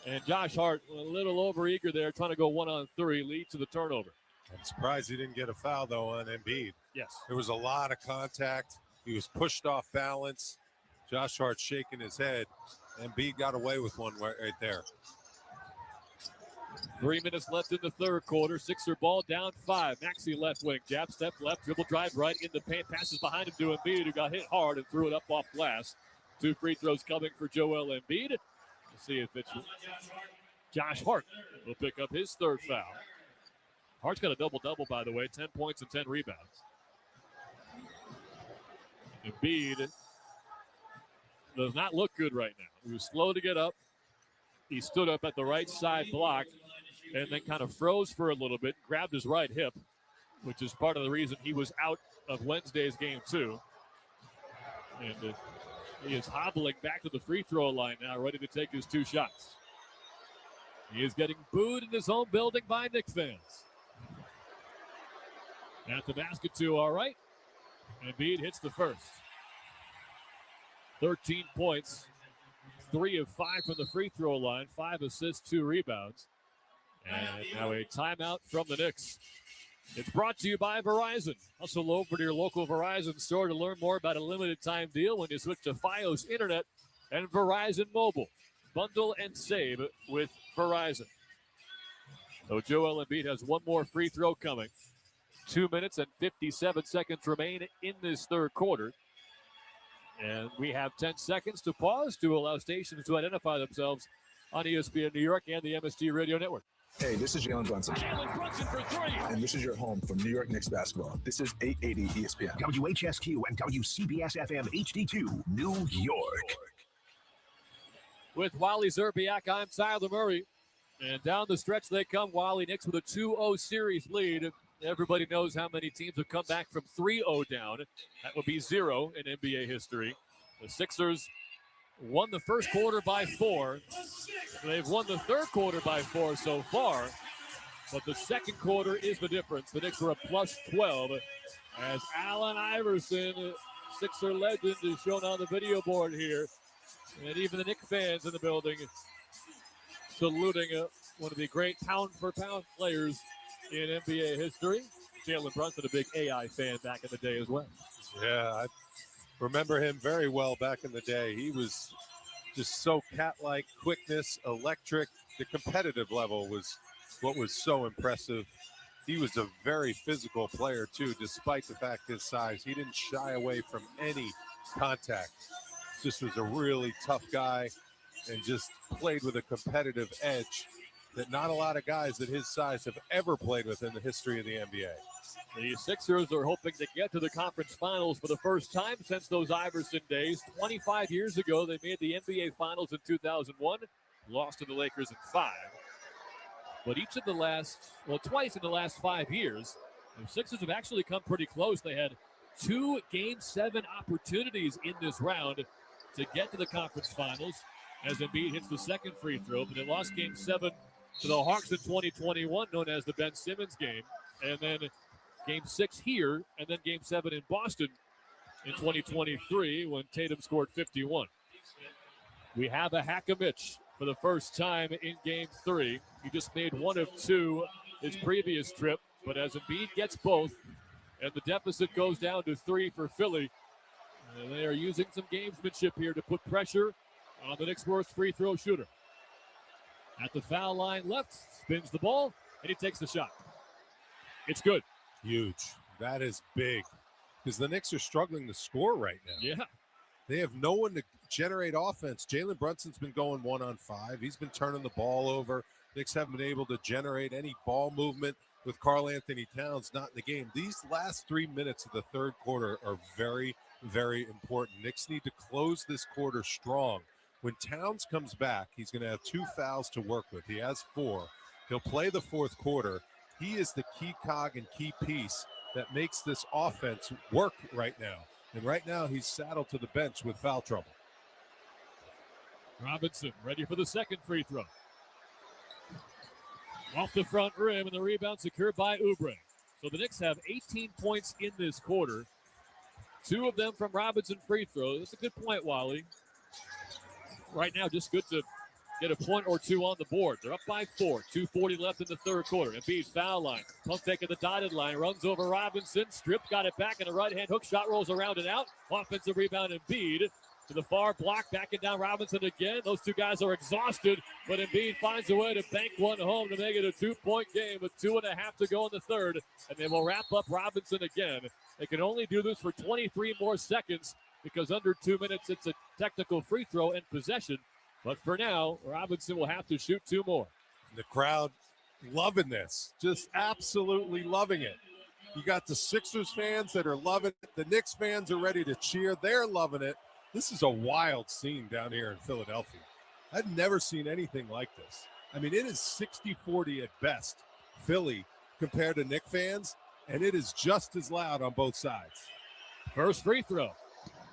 Speaker 1: And Josh Hart, a little overeager there, trying to go 1-on-3, lead to the turnover.
Speaker 3: I'm surprised he didn't get a foul, though, on Embiid.
Speaker 1: Yes.
Speaker 3: There was a lot of contact. He was pushed off balance. Josh Hart shaking his head. Embiid got away with one right there.
Speaker 1: 3 minutes left in the third quarter. Sixer ball down 5. Maxey left wing. Jab step left. Dribble drive right in the paint. Passes behind him to Embiid, who got hit hard and threw it up off glass. 2 free throws coming for Joel Embiid. Let's see if it's Josh Hart will pick up his third foul. Hart's got a double-double, by the way. 10 points and 10 rebounds. Embiid does not look good right now. He was slow to get up. He stood up at the right side block and then kind of froze for a little bit, grabbed his right hip, which is part of the reason he was out of Wednesday's game too. And he is hobbling back to the free throw line now, ready to take his 2 shots. He is getting booed in his own building by Knicks fans. At the basket too, all right. Embiid hits the first. 13 points, 3 of 5 from the free throw line, 5 assists, 2 rebounds. And now a timeout from the Knicks. It's brought to you by Verizon. Hustle over to your local Verizon store to learn more about a limited time deal when you switch to Fios Internet and Verizon Mobile. Bundle and save with Verizon. So Joel Embiid has 1 more free throw coming. 2 minutes and 57 seconds remain in this third quarter. And we have 10 seconds to pause to allow stations to identify themselves on ESPN New York and the MSG Radio Network.
Speaker 2: Hey, this is Jalen Brunson.
Speaker 1: Jalen Brunson for 3.
Speaker 2: And this is your home from New York Knicks basketball. This is 880 ESPN.
Speaker 14: WHSQ and WCBS FM HD2, New York.
Speaker 1: With Wally Zerbiak, I'm Tyler Murray. And down the stretch they come. Wally Knicks with a 2-0 series lead. Everybody knows how many teams have come back from 3-0 down. That would be 0 in NBA history. The Sixers won the first quarter by 4. They've won the third quarter by 4 so far. But the second quarter is the difference. The Knicks were a plus 12 as Allen Iverson, Sixer legend, is shown on the video board here. And even the Knicks fans in the building saluting one of the great pound-for-pound players in NBA history. Jalen Brunson, a big AI fan back in the day as well.
Speaker 3: Yeah, I remember him very well back in the day. He was just so cat-like, quickness, electric. The competitive level was what was so impressive. He was a very physical player, too, despite the fact his size. He didn't shy away from any contact. Just was a really tough guy and just played with a competitive edge that not a lot of guys at his size have ever played with in the history of the NBA.
Speaker 1: The Sixers are hoping to get to the conference finals for the first time since those Iverson days. 25 years ago, they made the NBA Finals in 2001, lost to the Lakers in 5. But each of the last, twice in the last 5 years, The Sixers have actually come pretty close. They had 2 Game 7 opportunities in this round to get to the conference finals as Embiid hits the second free throw, but they lost Game 7 to the Hawks in 2021, known as the Ben Simmons game, and then Game 6 here, and then Game 7 in Boston in 2023 when Tatum scored 51. We have a Hack-a-Mitch for the first time in Game 3. He just made 1 of 2 his previous trip, but as Embiid gets both, and the deficit goes down to 3 for Philly, they are using some gamesmanship here to put pressure on the Knicks' worst free throw shooter. At the foul line left, spins the ball, and he takes the shot. It's good.
Speaker 3: Huge. That is big because the Knicks are struggling to score right now.
Speaker 1: Yeah.
Speaker 3: They have no one to generate offense. Jalen Brunson's been going 1-on-5. He's been turning the ball over. Knicks haven't been able to generate any ball movement with Karl Anthony Towns not in the game. These last 3 minutes of the third quarter are very, very important. Knicks need to close this quarter strong. When Towns comes back, he's going to have 2 fouls to work with. He has 4. He'll play the fourth quarter. He is the key cog and key piece that makes this offense work right now. And right now, he's saddled to the bench with foul trouble.
Speaker 1: Robinson ready for the second free throw. Off the front rim, and the rebound secured by Oubre. So the Knicks have 18 points in this quarter. 2 of them from Robinson free throws. That's a good point, Wally. Right now, just good to get a point or 2 on the board. They're up by 4. 2:40 left in the third quarter. Embiid's foul line. Pump fake at the dotted line. Runs over Robinson. Stripped, got it back, and a right-hand hook shot rolls around and out. Offensive rebound, Embiid. To the far block, backing down Robinson again. Those 2 guys are exhausted, but Embiid finds a way to bank one home to make it a 2-point game with 2.5 to go in the third, and they will wrap up Robinson again. They can only do this for 23 more seconds because under 2 minutes it's a technical free throw and possession. But for now, Robinson will have to shoot 2 more.
Speaker 3: The crowd loving this, just absolutely loving it. You got the Sixers fans that are loving it. The Knicks fans are ready to cheer. They're loving it. This is a wild scene down here in Philadelphia. I've never seen anything like this. I mean, it is 60-40 at best, Philly, compared to Knicks fans, and it is just as loud on both sides.
Speaker 1: First free throw.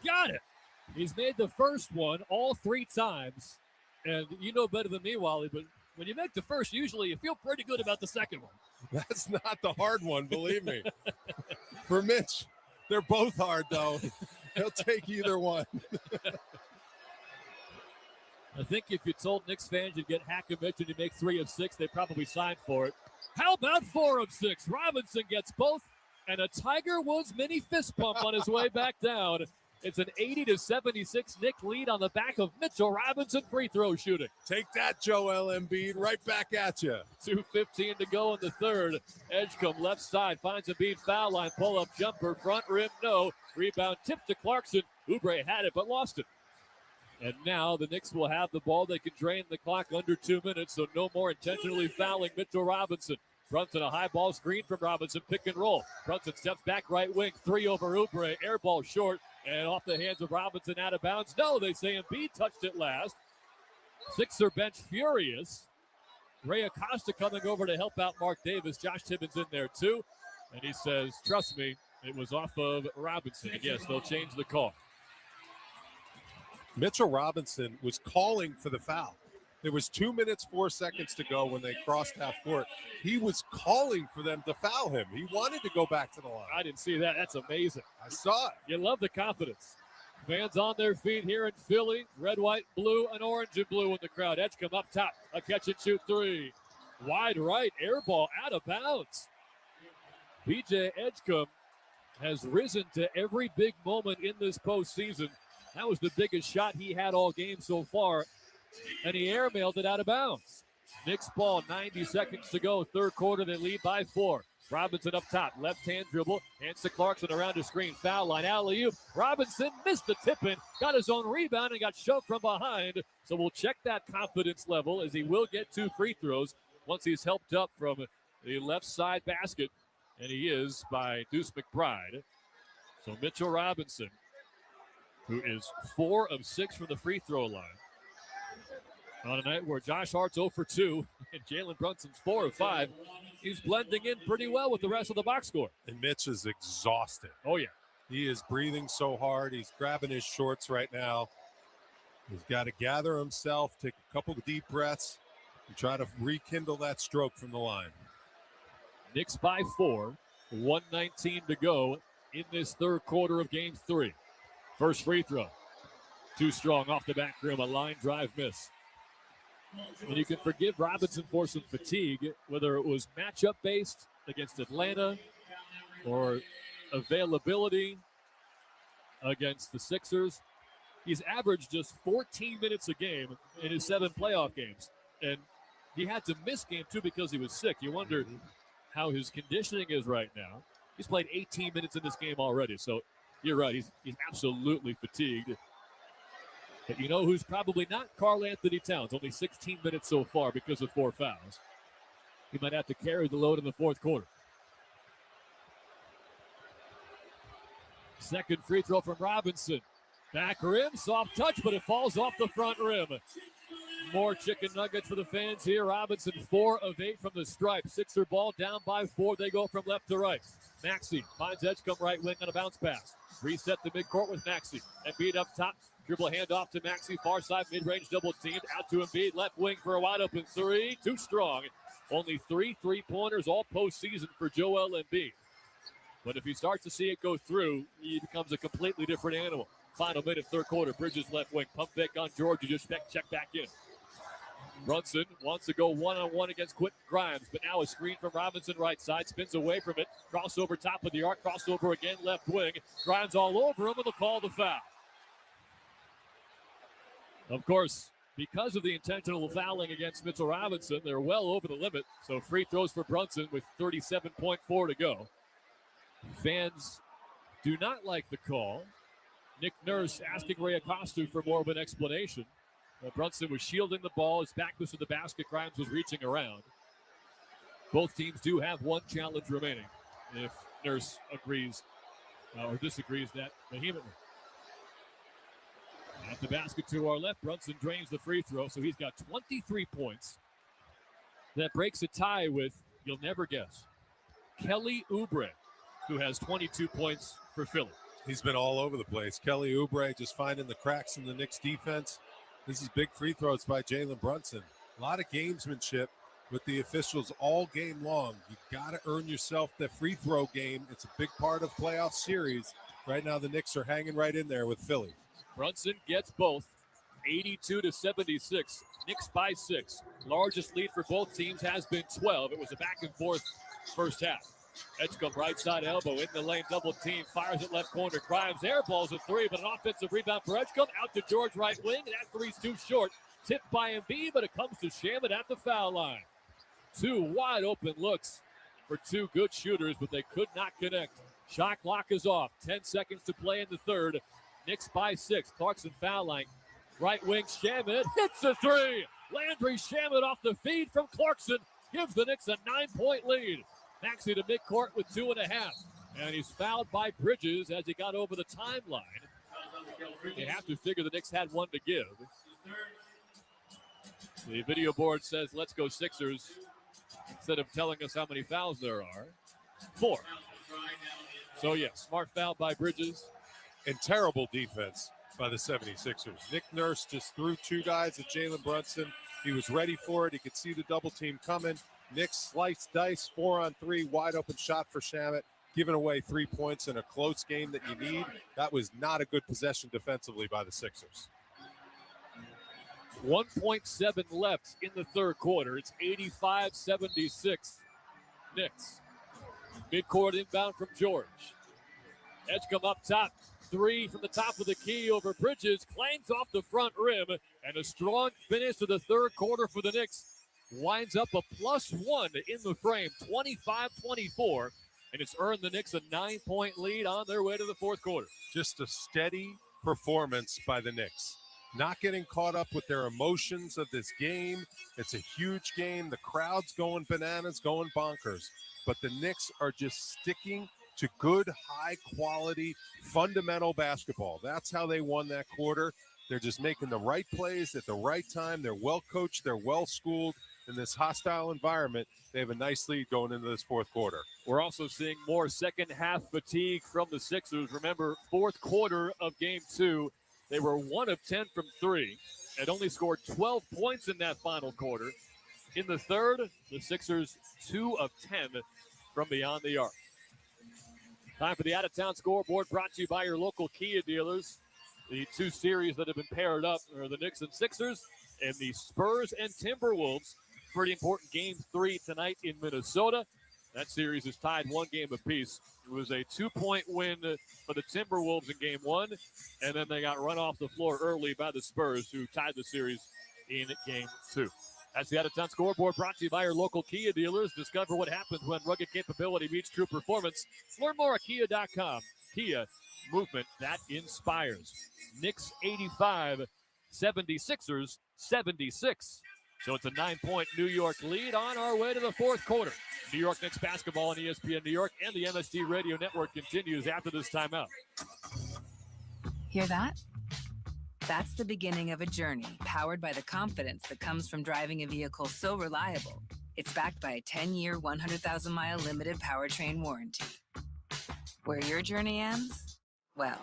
Speaker 1: Got it. He's made the first one all 3 times. And you know better than me, Wally, but when you make the first, usually you feel pretty good about the second one.
Speaker 3: That's not the hard one, believe me. For Mitch, they're both hard, though. He'll take either one.
Speaker 1: I think if you told Knicks fans you'd get Hack-a-Mitch and you make 3 of 6, they'd probably sign for it. How about 4 of 6? Robinson gets both, and a Tiger Woods mini fist pump on his way back down. It's an 80-76 Knicks lead on the back of Mitchell Robinson free throw shooting.
Speaker 3: Take that, Joel Embiid, right back at you.
Speaker 1: 2:15 to go in the third. Edgecombe left side finds Embiid foul line. Pull-up jumper, front rim, no. Rebound tip to Clarkson. Oubre had it but lost it. And now the Knicks will have the ball. They can drain the clock under 2 minutes, so no more intentionally fouling Mitchell Robinson. Brunson, a high ball screen from Robinson, pick and roll. Brunson steps back right wing, 3 over Oubre, air ball short, and off the hands of Robinson out of bounds. No, they say Embiid touched it last. Sixer bench furious. Ray Acosta coming over to help out Mark Davis. Josh Tibbins in there too. And he says, trust me, it was off of Robinson. And yes, they'll change the call.
Speaker 3: Mitchell Robinson was calling for the foul. There was 2 minutes, 4 seconds to go when they crossed half court. He was calling for them to foul him. He wanted to go back to the line.
Speaker 1: I didn't see that. That's amazing.
Speaker 3: I saw it.
Speaker 1: You love the confidence. Fans on their feet here in Philly. Red, white, blue, and orange and blue in the crowd. Edgecombe up top. A catch and shoot 3. Wide right. Air ball out of bounds. BJ Edgecombe has risen to every big moment in this postseason. That was the biggest shot he had all game so far. And he airmailed it out of bounds. Knicks ball, 90 seconds to go. Third quarter, they lead by 4. Robinson up top, left-hand dribble. Hands to Clarkson around the screen. Foul line, alley-oop. Robinson missed the tip-in, got his own rebound, and got shoved from behind. So we'll check that confidence level as he will get 2 free throws once he's helped up from the left side basket. And he is by Deuce McBride. So Mitchell Robinson, who is 4 of 6 from the free throw line. On a night where Josh Hart's 0 for 2 and Jalen Brunson's 4 of 5. He's blending in pretty well with the rest of the box score.
Speaker 3: And Mitch is exhausted.
Speaker 1: Oh, yeah.
Speaker 3: He is breathing so hard. He's grabbing his shorts right now. He's got to gather himself, take a couple of deep breaths, and try to rekindle that stroke from the line.
Speaker 1: Knicks by 4, 1:19 to go in this third quarter of game 3. First free throw. Too strong off the back rim, a line drive miss. And you can forgive Robinson for some fatigue, whether it was matchup-based against Atlanta or availability against the Sixers. He's averaged just 14 minutes a game in his 7 playoff games. And he had to miss game 2 because he was sick. You wonder how his conditioning is right now. He's played 18 minutes in this game already. So you're right. He's absolutely fatigued. But you know who's probably not? Karl Anthony Towns. Only 16 minutes so far because of 4 fouls. He might have to carry the load in the fourth quarter. Second free throw from Robinson. Back rim, soft touch, but it falls off the front rim. More chicken nuggets for the fans here. Robinson 4 of 8 from the stripe. Sixer ball down by 4. They go from left to right. Maxey finds Edgecombe right wing on a bounce pass. Reset to midcourt with Maxey. Embiid up top. Dribble handoff to Maxey. Far side mid-range double teamed. Out to Embiid. Left wing for a wide open 3. Too strong. Only 3 3-pointers all postseason for Joel Embiid. But if you start to see it go through, he becomes a completely different animal. Final minute, third quarter. Bridges left wing. Pump fake on George. You just check back in. Brunson wants to go one-on-one against Quentin Grimes, but now a screen from Robinson right side. Spins away from it. Crossover top of the arc. Crossover again left wing. Grimes all over him, and they'll call the foul. Of course, because of the intentional fouling against Mitchell Robinson, they're well over the limit. So free throws for Brunson with 37.4 to go. Fans do not like the call. Nick Nurse asking Ray Acosta for more of an explanation. Brunson was shielding the ball. His back was to the basket. Grimes was reaching around. Both teams do have one challenge remaining if Nurse agrees or disagrees that vehemently. At the basket to our left, Brunson drains the free throw, so he's got 23 points. That breaks a tie with, you'll never guess, Kelly Oubre, who has 22 points for Philly.
Speaker 3: He's been all over the place. Kelly Oubre just finding the cracks in the Knicks defense. This is big free throws by Jalen Brunson. A lot of gamesmanship with the officials all game long. You got to earn yourself the free throw game. It's a big part of playoff series. Right now, the Knicks are hanging right in there with Philly.
Speaker 1: Brunson gets both, 82-76. Knicks by 6. Largest lead for both teams has been 12. It was a back and forth first half. Edgecombe right side elbow in the lane, double team, fires it left corner. Grimes airballs a 3, but an offensive rebound for Edgecombe. Out to George right wing, and that 3's too short. Tipped by Embiid, but it comes to Shamet at the foul line. 2 wide open looks for 2 good shooters, but they could not connect. Shot clock is off. 10 seconds to play in the third. Knicks by 6. Clarkson foul line. Right wing, Shamet hits a 3. Landry Shamet off the feed from Clarkson gives the Knicks a 9-point lead. Maxey to midcourt with 2.5. And he's fouled by Bridges as he got over the timeline. They have to figure the Knicks had one to give. The video board says, let's go Sixers, instead of telling us how many fouls there are. 4. So, yeah, smart foul by Bridges.
Speaker 3: And terrible defense by the 76ers. Nick Nurse just threw 2 guys at Jalen Brunson. He was ready for it. He could see the double team coming. Knicks slice dice, 4-on-3, wide open shot for Shamet, giving away 3 points in a close game that you need. That was not a good possession defensively by the Sixers.
Speaker 1: 1.7 left in the third quarter. It's 85-76 Knicks. Midcourt inbound from George. Edgecombe up top. 3 from the top of the key over Bridges. Clangs off the front rim. And a strong finish to the third quarter for the Knicks. Winds up a +1 in the frame. 25-24. And it's earned the Knicks a 9-point lead on their way to the fourth quarter.
Speaker 3: Just a steady performance by the Knicks. Not getting caught up with their emotions of this game. It's a huge game. The crowd's going bananas, going bonkers. But the Knicks are just sticking to good, high-quality, fundamental basketball. That's how they won that quarter. They're just making the right plays at the right time. They're well-coached. They're well-schooled. in this hostile environment, they have a nice lead going into this fourth quarter.
Speaker 1: We're also seeing more second half fatigue from the Sixers. Remember, fourth quarter of game 2, they were 1 of 10 from 3 and only scored 12 points in that final quarter. In the third, the Sixers 2 of 10 from beyond the arc. Time for the out-of-town scoreboard, brought to you by your local Kia dealers. The 2 series that have been paired up are the Knicks and Sixers and the Spurs and Timberwolves. Pretty important game 3 tonight in Minnesota. That series is tied 1 game apiece. It was a 2-point win for the Timberwolves in game 1, and then they got run off the floor early by the Spurs, who tied the series in game 2. That's the out-of-town scoreboard, brought to you by your local Kia dealers. Discover what happens when rugged capability meets true performance. Learn more at Kia.com. Kia, movement that inspires. Knicks 85, 76ers 76. So it's a 9-point New York lead on our way to the fourth quarter. New York Knicks basketball on ESPN New York and the MSG Radio Network continues after this timeout.
Speaker 11: Hear that? That's the beginning of a journey powered by the confidence that comes from driving a vehicle so reliable. It's backed by a 10-year, 100,000-mile limited powertrain warranty. Where your journey ends? Well,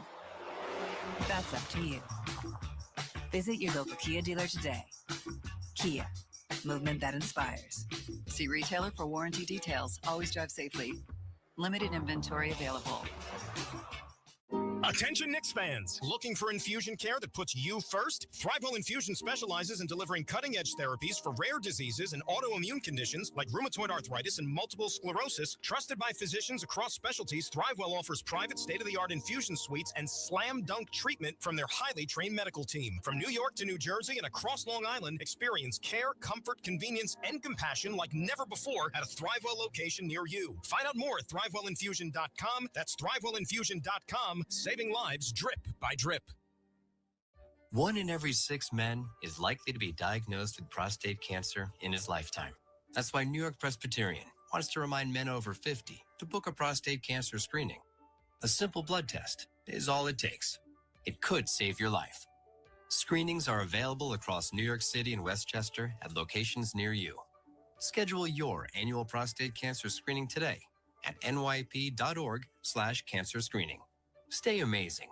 Speaker 11: that's up to you. Visit your local Kia dealer today. Kia, movement that inspires.
Speaker 12: See retailer for warranty details. Always drive safely. Limited inventory available.
Speaker 5: Attention Knicks fans! Looking for infusion care that puts you first? ThriveWell Infusion specializes in delivering cutting-edge therapies for rare diseases and autoimmune conditions like rheumatoid arthritis and multiple sclerosis. Trusted by physicians across specialties, ThriveWell offers private state-of-the-art infusion suites and slam-dunk treatment from their highly trained medical team. From New York to New Jersey and across Long Island, experience care, comfort, convenience, and compassion like never before at a ThriveWell location near you. Find out more at ThriveWellInfusion.com. That's ThriveWellInfusion.com. Saving lives drip by drip.
Speaker 8: 1 in every 6 men is likely to be diagnosed with prostate cancer in his lifetime. That's why New York Presbyterian wants to remind men over 50 to book a prostate cancer screening. A simple blood test is all it takes. It could save your life. Screenings are available across New York City and Westchester at locations near you. Schedule your annual prostate cancer screening today at nyp.org/cancer screening. Stay amazing.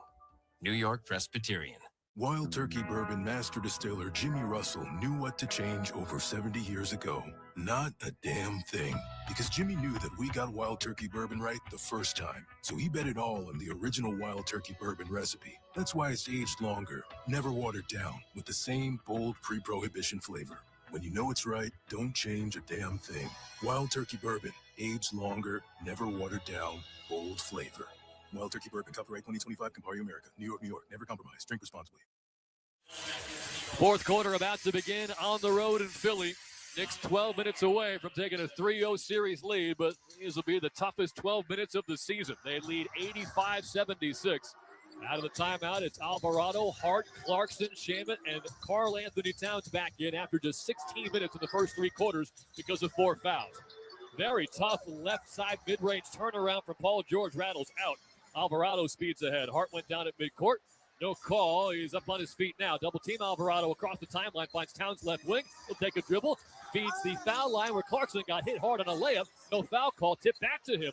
Speaker 8: New York Presbyterian.
Speaker 16: Wild Turkey Bourbon Master Distiller Jimmy Russell knew what to change over 70 years ago. Not a damn thing. Because Jimmy knew that we got Wild Turkey Bourbon right the first time. So he bet it all on the original Wild Turkey Bourbon recipe. That's why it's aged longer, never watered down, with the same bold pre-prohibition flavor. When you know it's right, don't change a damn thing. Wild Turkey Bourbon, aged longer, never watered down, bold flavor. Wild Turkey Bourbon, copyright 2025, Campari America. New York, New York. Never compromise. Drink responsibly.
Speaker 1: Fourth quarter about to begin on the road in Philly. Knicks 12 minutes away from taking a 3-0 series lead, but these will be the toughest 12 minutes of the season. They lead 85-76. Out of the timeout, it's Alvarado, Hart, Clarkson, Shamet, and Karl Anthony Towns back in after just 16 minutes in the first 3 quarters because of 4 fouls. Very tough left side mid-range turnaround from Paul George, rattles out. Alvarado speeds ahead. Hart went down at midcourt. No call. He's up on his feet now. Double team Alvarado across the timeline. Finds Towns left wing. He'll take a dribble. Feeds the foul line where Clarkson got hit hard on a layup. No foul call. Tip back to him.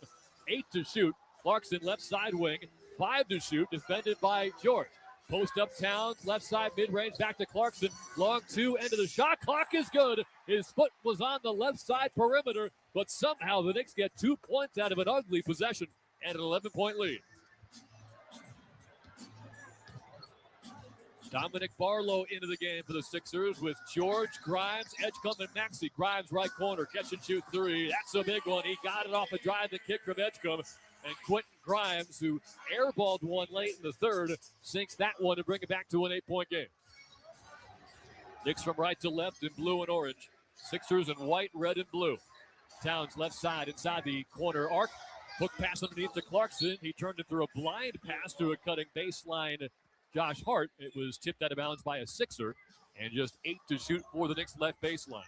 Speaker 1: 8 to shoot. Clarkson left side wing. 5 to shoot. Defended by George. Post up Towns. Left side mid-range. Back to Clarkson. Long 2. End of the shot clock is good. His foot was on the left side perimeter. But somehow the Knicks get 2 points out of an ugly possession and an 11-point lead. Dominic Barlow into the game for the Sixers with George, Grimes, Edgecombe, and Maxey. Grimes right corner, catch and shoot 3. That's a big one. He got it off a drive and kick from Edgecombe. And Quentin Grimes, who airballed one late in the third, sinks that one to bring it back to an 8-point game. Knicks from right to left in blue and orange. Sixers in white, red, and blue. Towns left side inside the corner arc. Hook pass underneath to Clarkson. He turned it through a blind pass to a cutting baseline Josh Hart. It was tipped out of bounds by a Sixer, and just 8 to shoot for the Knicks left baseline.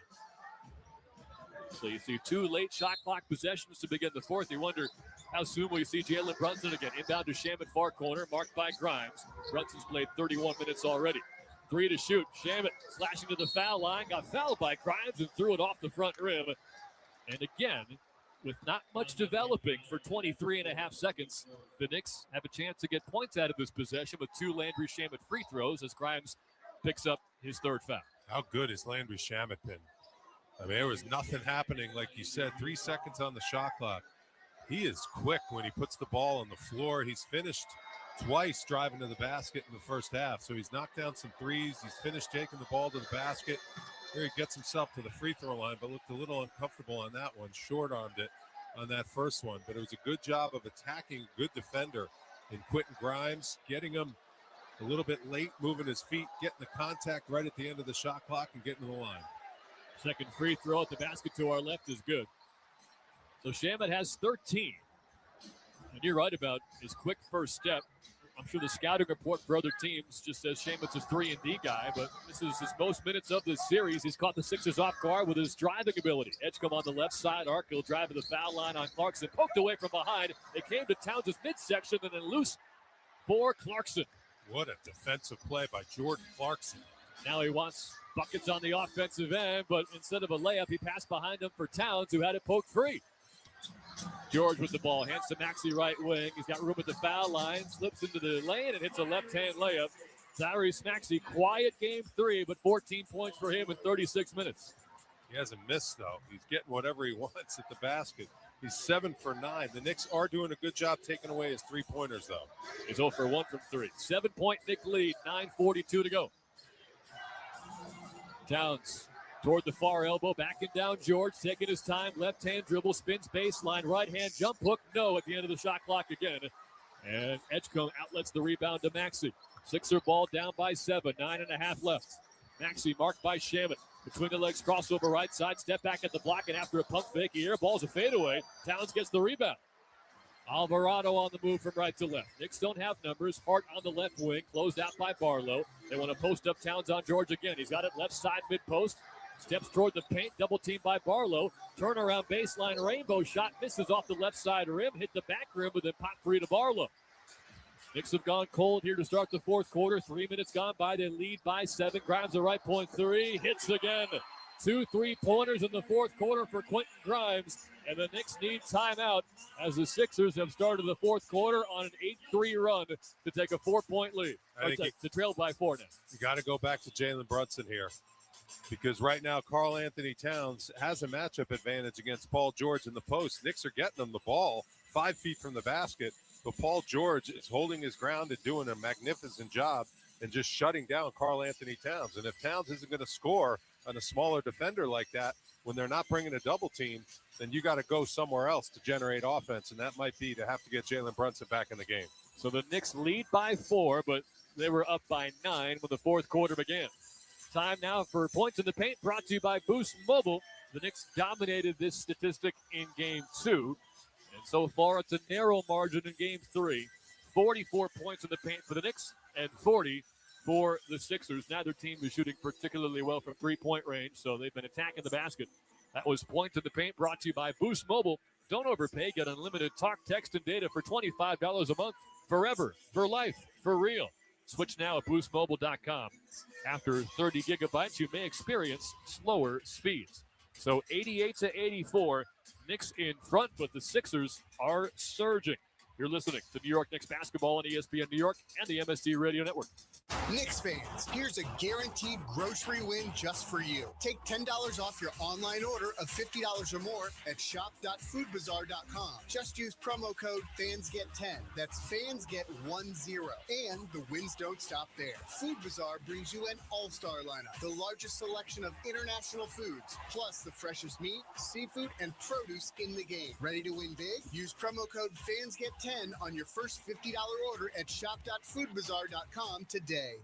Speaker 1: So you see 2 late shot clock possessions to begin the fourth. You wonder how soon will you see Jalen Brunson again. Inbound to Shamet far corner, marked by Grimes. Brunson's played 31 minutes already. 3 to shoot. Shamit slashing to the foul line. Got fouled by Grimes and threw it off the front rim. And again, with not much developing for 23 and a half seconds, the Knicks have a chance to get points out of this possession with 2 Landry Shamit free throws as Grimes picks up his 3rd foul.
Speaker 3: How good has Landry Shamit been? I mean, there was nothing happening, like you said, 3 seconds on the shot clock. He is quick when he puts the ball on the floor. He's finished twice driving to the basket in the first half. So he's knocked down some threes. He's finished taking the ball to the basket. Here he gets himself to the free throw line, but looked a little uncomfortable on that one. Short-armed it on that first one. But it was a good job of attacking a good defender in Quentin Grimes, getting him a little bit late, moving his feet, getting the contact right at the end of the shot clock and getting to the line.
Speaker 1: Second free throw at the basket to our left is good. So Shamit has 13. And you're right about his quick first step. I'm sure the scouting report for other teams just says Shamit's a 3-and-D guy, but this is his most minutes of this series. He's caught the Sixers off guard with his driving ability. Edgecombe on the left side. Ark will drive to the foul line on Clarkson. Poked away from behind. It came to Towns' midsection and then loose for Clarkson.
Speaker 3: What a defensive play by Jordan Clarkson.
Speaker 1: Now he wants buckets on the offensive end, but instead of a layup, he passed behind him for Towns, who had it poked free. George with the ball, hands to Maxey right wing. He's got room at the foul line, slips into the lane and hits a left-hand layup. Tyrese Maxey, quiet game 3, but 14 points for him in 36 minutes.
Speaker 3: He hasn't missed, though. He's getting whatever he wants at the basket. He's 7 for 9. The Knicks are doing a good job taking away his 3-pointers, though.
Speaker 1: He's 0 for 1 from 3. 7-point Knick lead, 9:42 to go. Towns toward the far elbow, backing down George, taking his time, left-hand dribble, spins baseline, right-hand jump hook, no at the end of the shot clock again. And Edgecombe outlets the rebound to Maxey. Sixer ball down by 7, 9.5 left. Maxey marked by Shamit. Between the legs, crossover right side, step back at the block, and after a pump fake, he airballs a fadeaway. Towns gets the rebound. Alvarado on the move from right to left. Knicks don't have numbers. Hart on the left wing, closed out by Barlow. They want to post up Towns on George again. He's got it left side mid-post. Steps toward the paint, double team by Barlow. Turnaround baseline, rainbow shot, misses off the left side rim, hit the back rim, but then pop free to Barlow. Knicks have gone cold here to start the 4th quarter. 3 minutes gone by, they lead by 7. Grimes a right point 3, hits again. 2 3-pointers in the 4th quarter for Quentin Grimes, and the Knicks need timeout as the Sixers have started the 4th quarter on an 8-3 run to take a 4-point lead. To trail by 4 now.
Speaker 3: You got to go back to Jalen Brunson here, because right now Karl Anthony Towns has a matchup advantage against Paul George in the post. Knicks are getting him the ball 5 feet from the basket, but Paul George is holding his ground and doing a magnificent job and just shutting down Karl Anthony Towns. And if Towns isn't going to score on a smaller defender like that when they're not bringing a double team, then you got to go somewhere else to generate offense, and that might be to have to get Jalen Brunson back in the game.
Speaker 1: So the Knicks lead by 4, but they were up by 9 when the 4th quarter began. Time now for Points in the Paint, brought to you by Boost Mobile. The Knicks dominated this statistic in Game 2, and so far it's a narrow margin in Game 3. 44 points in the paint for the Knicks and 40 for the Sixers. Neither team is shooting particularly well from three-point range, so they've been attacking the basket. That was Points in the Paint, brought to you by Boost Mobile. Don't overpay. Get unlimited talk, text, and data for $25 a month. Forever, for life, for real. Switch now at boostmobile.com. After 30 gigabytes, you may experience slower speeds. So 88-84, Knicks in front, but the Sixers are surging. You're listening to New York Knicks basketball on ESPN New York and the MSD Radio Network.
Speaker 7: Knicks fans, here's a guaranteed grocery win just for you. Take $10 off your online order of $50 or more at shop.foodbazaar.com. Just use promo code FANSGET10. That's FANSGET10. And the wins don't stop there. Food Bazaar brings you an all-star lineup, the largest selection of international foods, plus the freshest meat, seafood, and produce in the game. Ready to win big? Use promo code FANSGET10 on your first $50 order at shop.foodbazaar.com today.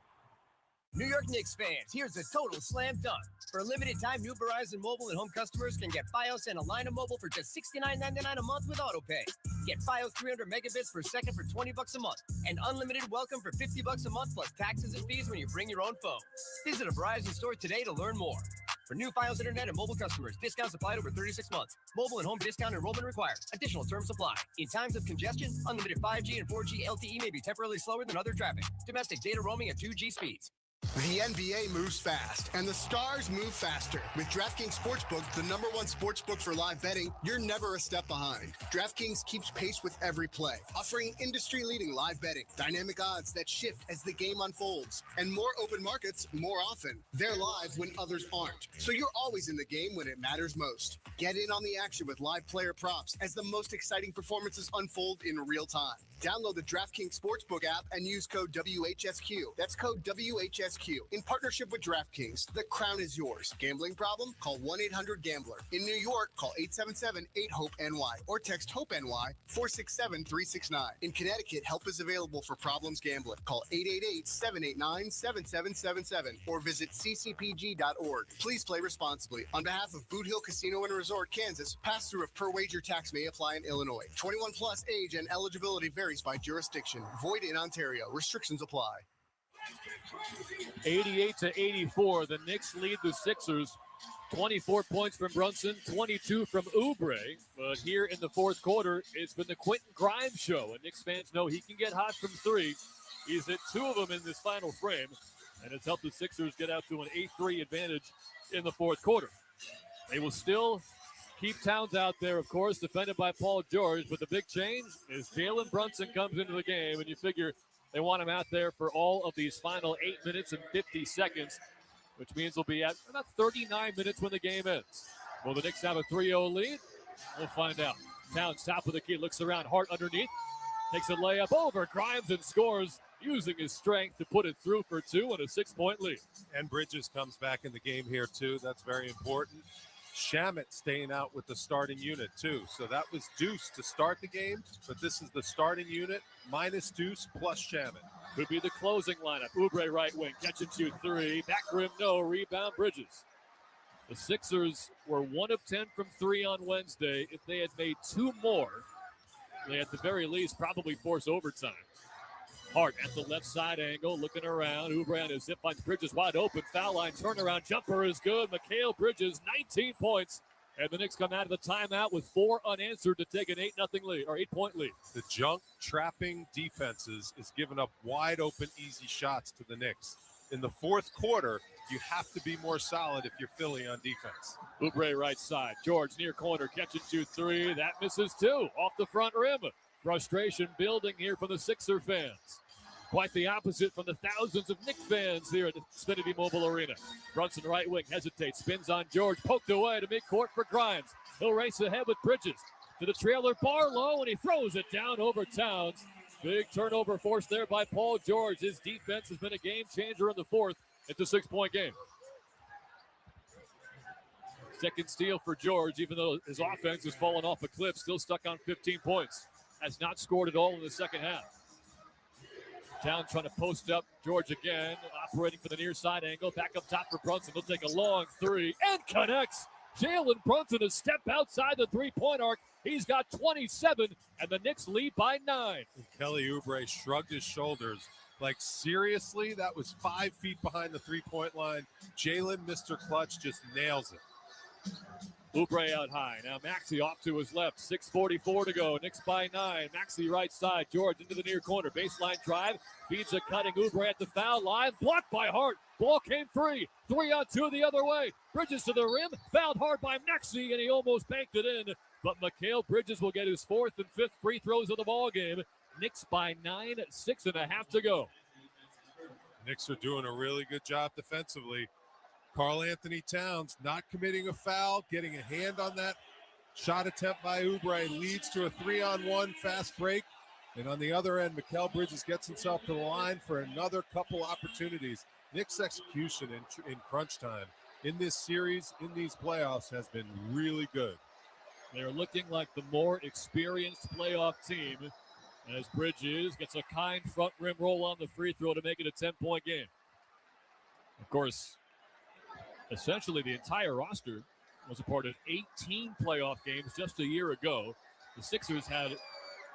Speaker 9: New York Knicks fans, here's a total slam dunk. For a limited time, new Verizon Mobile and home customers can get Fios and a line of mobile for just $69.99 a month with AutoPay. Get Fios 300 megabits per second for $20 a month and unlimited welcome for $50 a month plus taxes and fees when you bring your own phone. Visit a Verizon store today to learn more. For new Fios Internet and mobile customers, discounts applied over 36 months. Mobile and home discount enrollment required. Additional terms apply. In times of congestion, unlimited 5G and 4G LTE may be temporarily slower than other traffic. Domestic data roaming at 2G speeds.
Speaker 7: The NBA moves fast, and the stars move faster. With DraftKings Sportsbook, the #1 sportsbook for live betting, you're never a step behind. DraftKings keeps pace with every play, offering industry-leading live betting, dynamic odds that shift as the game unfolds, and more open markets more often. They're live when others aren't, so you're always in the game when it matters most. Get in on the action with live player props as the most exciting performances unfold in real time. Download the DraftKings Sportsbook app and use code WHSQ. That's code WHSQ. In partnership with DraftKings, the crown is yours. Gambling problem? Call 1-800-GAMBLER. In New York, call 877-8-HOPE-NY or text HOPE-NY 467-369. In Connecticut, help is available for problems gambling. Call 888-789-7777 or visit ccpg.org. Please play responsibly. On behalf of Boot Hill Casino and Resort, Kansas, pass-through of per-wager tax may apply in Illinois. 21 plus age and eligibility varies by jurisdiction. Void in Ontario. Restrictions apply.
Speaker 1: 88-84, the Knicks lead the Sixers. 24 points from Brunson, 22 from Oubre. But here in the fourth quarter, it's been the Quentin Grimes show. And Knicks fans know he can get hot from three. He's hit 2 of them in this final frame. And it's helped the Sixers get out to an 8-3 advantage in the fourth quarter. They will still keep Towns out there, of course, defended by Paul George. But the big change is Jalen Brunson comes into the game, and you figure they want him out there for all of these final 8 minutes and 50 seconds, which means they'll be at about 39 minutes when the game ends. Will the Knicks have a 3-0 lead? We'll find out. Towns top of the key, looks around, Hart underneath, takes a layup over Grimes and scores, using his strength to put it through for 2 and a 6-point lead.
Speaker 3: And Bridges comes back in the game here, too. That's very important. Shamet staying out with the starting unit, too. So that was Deuce to start the game, but this is the starting unit minus Deuce plus Shamet.
Speaker 1: Could be the closing lineup. Oubre right wing, catch and shoot 3. Back rim, no. Rebound, Bridges. The Sixers were 1 of 10 from 3 on Wednesday. If they had made 2 more, they at the very least probably force overtime. Hart at the left side angle, looking around. Oubre on his zip, finds Bridges wide open. Foul line, turnaround jumper is good. Mikal Bridges, 19 points. And the Knicks come out of the timeout with 4 unanswered to take an 8-0 lead, or 8-point lead.
Speaker 3: The junk trapping defenses is giving up wide open, easy shots to the Knicks. In the fourth quarter, you have to be more solid if you're Philly on defense.
Speaker 1: Oubre right side. George near corner, catch and shoot 3. That misses 2 off the front rim. Frustration building here from the Sixer fans. Quite the opposite from the thousands of Knicks fans here at the Xfinity Mobile Arena. Brunson right wing hesitates, spins on George, poked away to midcourt for Grimes. He'll race ahead with Bridges to the trailer Barlow, and he throws it down over Towns. Big turnover forced there by Paul George. His defense has been a game changer in the fourth. It's a 6-point game. Second steal for George, even though his offense has fallen off a cliff, still stuck on 15 points. Has not scored at all in the second half. Towns trying to post up George again, operating for the near side angle. Back up top for Brunson. He'll take a long 3 and connects. Jalen Brunson a step outside the 3-point arc. He's got 27, and the Knicks lead by 9.
Speaker 3: And Kelly Oubre shrugged his shoulders. Like, seriously? That was 5 feet behind the 3-point line. Jalen, Mr. Clutch, just nails it.
Speaker 1: Oubre out high. Now Maxey off to his left. 6:44 to go. Knicks by 9. Maxey right side. George into the near corner. Baseline drive. Feeds a cutting Oubre at the foul line. Blocked by Hart. Ball came free. 3 on 2 the other way. Bridges to the rim. Fouled hard by Maxey, and he almost banked it in. But Mikal Bridges will get his 4th and 5th free throws of the ball game. Knicks by 9. 6.5 to go.
Speaker 3: Knicks are doing a really good job defensively. Karl Anthony Towns not committing a foul, getting a hand on that shot attempt by Oubre leads to a 3-on-1 fast break. And on the other end, Mikal Bridges gets himself to the line for another couple opportunities. Knicks' execution in crunch time in this series, in these playoffs, has been really good.
Speaker 1: They're looking like the more experienced playoff team as Bridges gets a kind front rim roll on the free throw to make it a 10-point game. Of course, essentially the entire roster was a part of 18 playoff games just a year ago. The Sixers had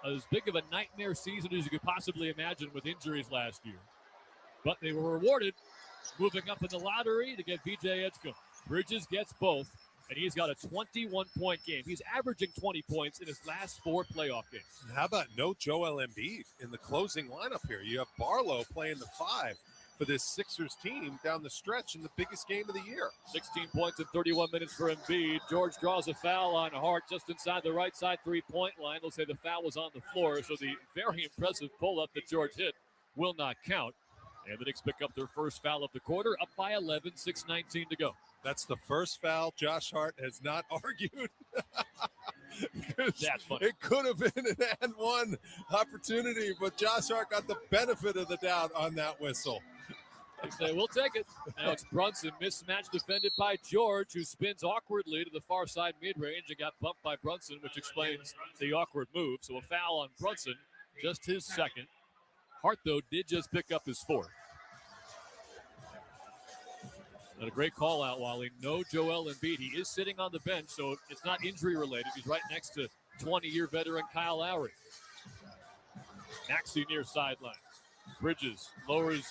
Speaker 1: as big of a nightmare season as you could possibly imagine with injuries last year. But they were rewarded moving up in the lottery to get VJ Edgecombe. Bridges gets both, and he's got a 21-point game. He's averaging 20 points in his last 4 playoff games.
Speaker 3: And how about no Joel Embiid in the closing lineup here? You have Barlow playing the 5. for this Sixers team down the stretch in the biggest game of the year.
Speaker 1: 16 points in 31 minutes for Embiid. George draws a foul on Hart just inside the right side three-point line. They'll say the foul was on the floor, so the very impressive pull-up that George hit will not count. And the Knicks pick up their first foul of the quarter, up by 11, 6:19 to go.
Speaker 3: That's the first foul Josh Hart has not argued.
Speaker 1: That's funny.
Speaker 3: It could have been an and one opportunity, but Josh Hart got the benefit of the doubt on that whistle.
Speaker 1: They say, we'll take it. Now it's Brunson, mismatch defended by George, who spins awkwardly to the far side mid-range and got bumped by Brunson, which explains the awkward move. So a foul on Brunson, just his second. Hart, though, did just pick up his fourth. And a great call out, Wally. No Joel Embiid. He is sitting on the bench, so it's not injury related. He's right next to 20-year veteran Kyle Lowry. Maxey near sideline. Bridges lowers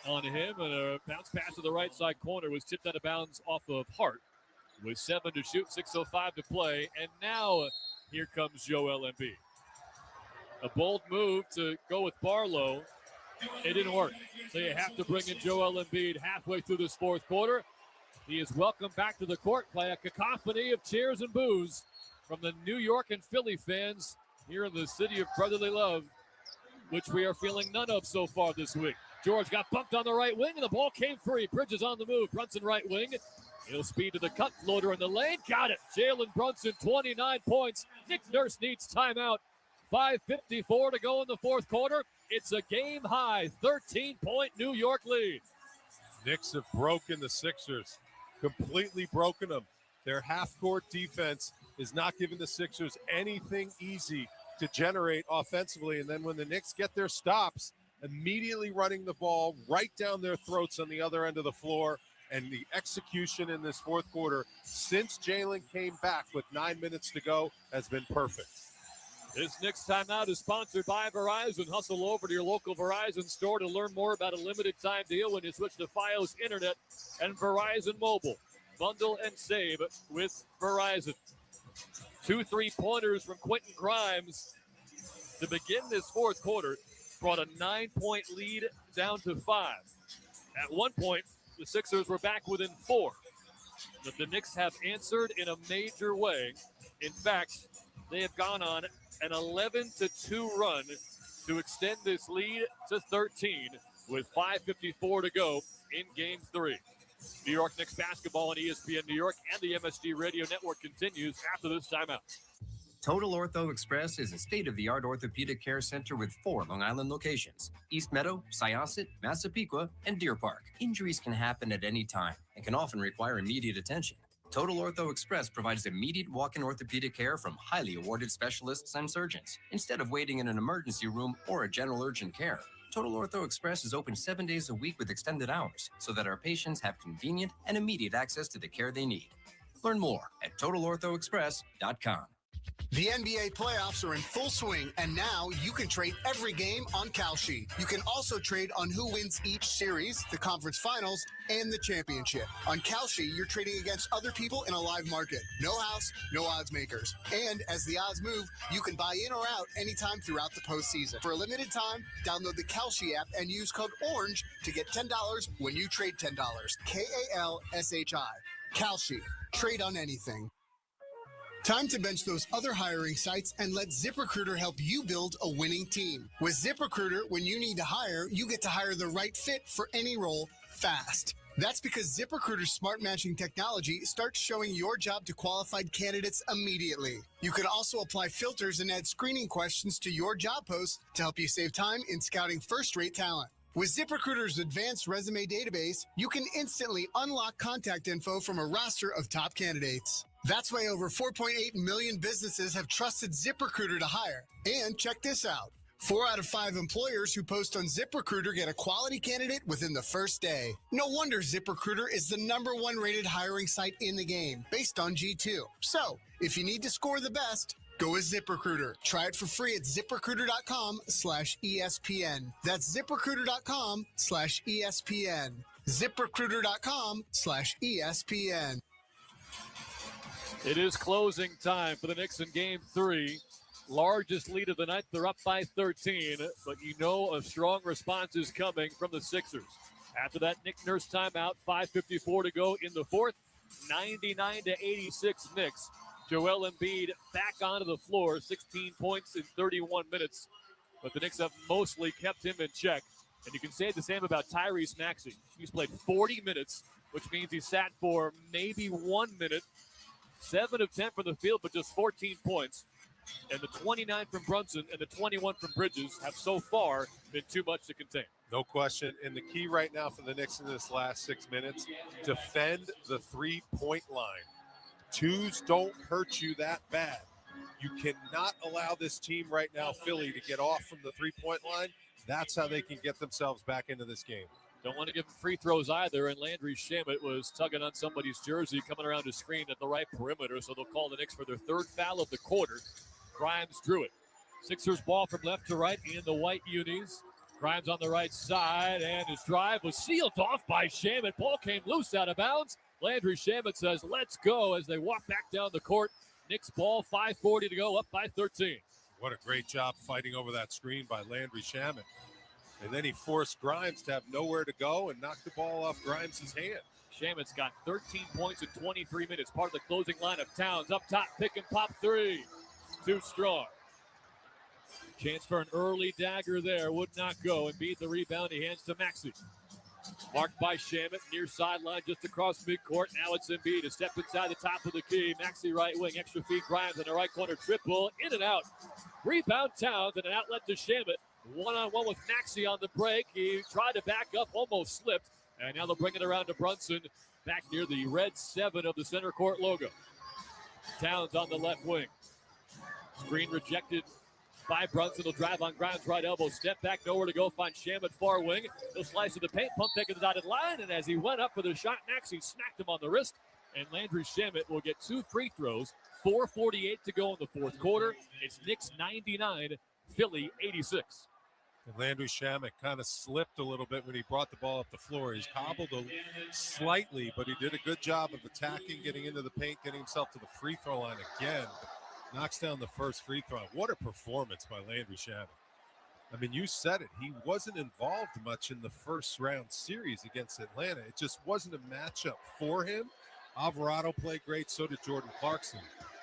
Speaker 1: on him, and a bounce pass to the right side corner was tipped out of bounds off of Hart. With 7 to shoot, 6:05 to play, and now here comes Joel Embiid. A bold move to go with Barlow. It didn't work. So you have to bring in Joel Embiid halfway through this fourth quarter. He is welcomed back to the court by a cacophony of cheers and boos from the New York and Philly fans here in the city of brotherly love, which we are feeling none of so far this week. George got bumped on the right wing, and the ball came free. Bridges on the move. Brunson right wing. He'll speed to the cut. Floater in the lane. Got it. Jalen Brunson, 29 points. Nick Nurse needs timeout. 5:54 to go in the fourth quarter. It's a game-high 13-point New York lead.
Speaker 3: Knicks have broken the Sixers, completely broken them. Their half-court defense is not giving the Sixers anything easy to generate offensively. And then when the Knicks get their stops, immediately running the ball right down their throats on the other end of the floor. And the execution in this fourth quarter, since Jalen came back with 9 minutes to go, has been perfect.
Speaker 1: This Knicks timeout is sponsored by Verizon. Hustle over to your local Verizon store to learn more about a limited time deal when you switch to Fios Internet and Verizon Mobile. Bundle and save with Verizon. 2 3-pointers from Quentin Grimes to begin this fourth quarter brought a 9-point lead down to 5. At one point, the Sixers were back within 4. But the Knicks have answered in a major way. In fact, they have gone on an 11-2 run to extend this lead to 13 with 5:54 to go in Game 3. New York Knicks basketball on ESPN New York and the MSG Radio Network continues after this timeout.
Speaker 8: Total Ortho Express is a state-of-the-art orthopedic care center with 4 Long Island locations: East Meadow, Syosset, Massapequa, and Deer Park. Injuries can happen at any time and can often require immediate attention. Total Ortho Express provides immediate walk-in orthopedic care from highly awarded specialists and surgeons, instead of waiting in an emergency room or a general urgent care. Total Ortho Express is open 7 days a week with extended hours so that our patients have convenient and immediate access to the care they need. Learn more at TotalOrthoExpress.com.
Speaker 7: The NBA playoffs are in full swing, and now you can trade every game on Kalshi. You can also trade on who wins each series, the conference finals, and the championship. On Kalshi, you're trading against other people in a live market. No house, no odds makers. And as the odds move, you can buy in or out anytime throughout the postseason. For a limited time, download the Kalshi app and use code ORANGE to get $10 when you trade $10. KALSHI. Kalshi. Trade on anything. Time to bench those other hiring sites and let ZipRecruiter help you build a winning team. With ZipRecruiter, when you need to hire, you get to hire the right fit for any role fast. That's because ZipRecruiter's smart matching technology starts showing your job to qualified candidates immediately. You can also apply filters and add screening questions to your job post to help you save time in scouting first-rate talent. With ZipRecruiter's advanced resume database, you can instantly unlock contact info from a roster of top candidates. That's why over 4.8 million businesses have trusted ZipRecruiter to hire. And check this out. 4 out of 5 employers who post on ZipRecruiter get a quality candidate within the first day. No wonder ZipRecruiter is the #1 rated hiring site in the game, based on G2. So, if you need to score the best, go with ZipRecruiter. Try it for free at ZipRecruiter.com/ESPN. That's ZipRecruiter.com/ESPN. ZipRecruiter.com/ESPN.
Speaker 1: It is closing time for the Knicks in Game 3. largest lead of the night. They're up by 13, but you know a strong response is coming from the Sixers. After that Nick Nurse timeout, 5:54 to go in the fourth, 99-86 Knicks. Joel Embiid back onto the floor, 16 points in 31 minutes, but the Knicks have mostly kept him in check. And you can say the same about Tyrese Maxey. He's played 40 minutes, which means he sat for maybe 1 minute, 7 of 10 from the field, but just 14 points. And the 29 from Brunson and the 21 from Bridges have so far been too much to contain.
Speaker 3: No question. And the key right now for the Knicks in this last 6 minutes, defend the three-point line. Twos don't hurt you that bad. You cannot allow this team right now, Philly, to get off from the three-point line. That's how they can get themselves back into this game.
Speaker 1: Don't want to give him free throws either, and Landry Shamet was tugging on somebody's jersey coming around the screen at the right perimeter, so they'll call the Knicks for their third foul of the quarter. Grimes drew it. Sixers ball from left to right in the white unis. Grimes on the right side, and his drive was sealed off by Shamet. Ball came loose out of bounds. Landry Shamet says, let's go, as they walk back down the court. Knicks ball, 5:40 to go, up by 13.
Speaker 3: What a great job fighting over that screen by Landry Shamet. And then he forced Grimes to have nowhere to go and knocked the ball off Grimes' hand.
Speaker 1: Shamet's got 13 points in 23 minutes. Part of the closing lineup. Towns up top, pick and pop three. Too strong. Chance for an early dagger there. Would not go. And beat the rebound. He hands to Maxey. Marked by Shamet, near sideline, just across midcourt. Now it's Embiid, a step inside the top of the key. Maxey right wing, extra feet, Grimes in the right corner, triple, in and out. Rebound Towns, and an outlet to Shamet. One-on-one with Maxey on the break. He tried to back up, almost slipped. And now they'll bring it around to Brunson, back near the red 7 of the center court logo. Towns on the left wing. Screen rejected by Brunson. He'll drive on Grimes' right elbow. Step back, nowhere to go. Find Shamet far wing. He'll slice to the paint. Pump fake at the dotted line. And as he went up for the shot, Maxey smacked him on the wrist. And Landry Shamet will get 2 free throws. 4:48 to go in the fourth quarter. It's Knicks 99, Philly 86.
Speaker 3: And Landry Shamet kind of slipped a little bit when he brought the ball up the floor. He's hobbled slightly, but he did a good job of attacking, getting into the paint, getting himself to the free throw line again. Knocks down the first free throw. What a performance by Landry Shamet. I mean, you said it. He wasn't involved much in the first round series against Atlanta. It just wasn't a matchup for him. Alvarado played great, so did Jordan Clarkson.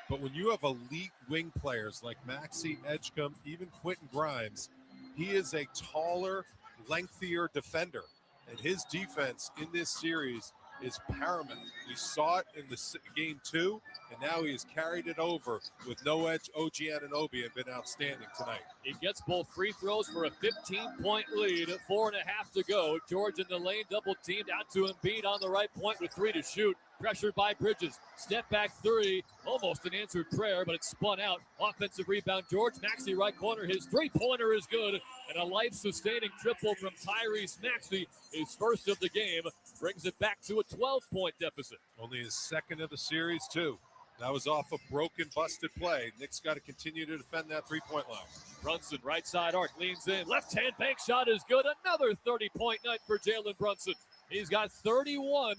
Speaker 3: But when you have elite wing players like Maxey, Edgecombe, even Quentin Grimes, he is a taller, lengthier defender. And his defense in this series is paramount. We saw it in the game 2, and now he has carried it over with no edge. OG Anunoby have been outstanding tonight.
Speaker 1: He gets both free throws for a 15-point lead. 4.5 to go. George in the lane, double teamed out to Embiid on the right point with 3 to shoot. Pressured by Bridges. Step back 3. Almost an answered prayer, but it's spun out. Offensive rebound, George. Maxey right corner. His three-pointer is good. And a life-sustaining triple from Tyrese Maxey, his first of the game, brings it back to a 12-point deficit.
Speaker 3: Only his second of the series, too. That was off a broken, busted play. Nick's got to continue to defend that three-point line.
Speaker 1: Brunson, right side arc, leans in. Left-hand bank shot is good. Another 30-point night for Jalen Brunson. He's got 31.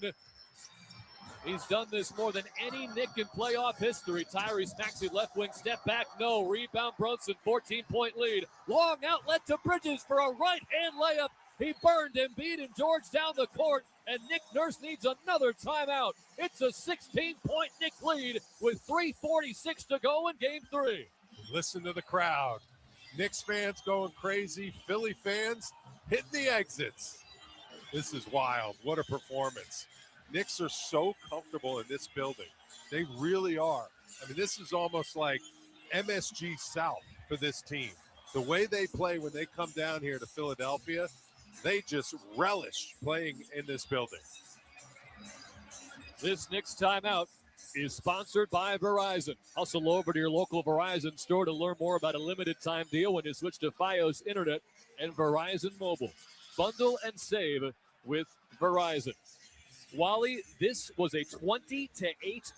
Speaker 1: He's done this more than any Knick in playoff history. Tyrese Maxey, left wing, step back, no. Rebound Brunson, 14-point lead. Long outlet to Bridges for a right-hand layup. He burned Embiid and George down the court, and Nick Nurse needs another timeout. It's a 16-point Knick lead with 3:46 to go in Game 3.
Speaker 3: Listen to the crowd. Knicks fans going crazy. Philly fans hitting the exits. This is wild. What a performance. Knicks are so comfortable in this building. They really are. I mean, this is almost like MSG South for this team. The way they play when they come down here to Philadelphia, they just relish playing in this building.
Speaker 1: This Knicks timeout is sponsored by Verizon. Hustle over to your local Verizon store to learn more about a limited time deal when you switch to Fios Internet and Verizon Mobile. Bundle and save with Verizon. Wally, this was a 20-8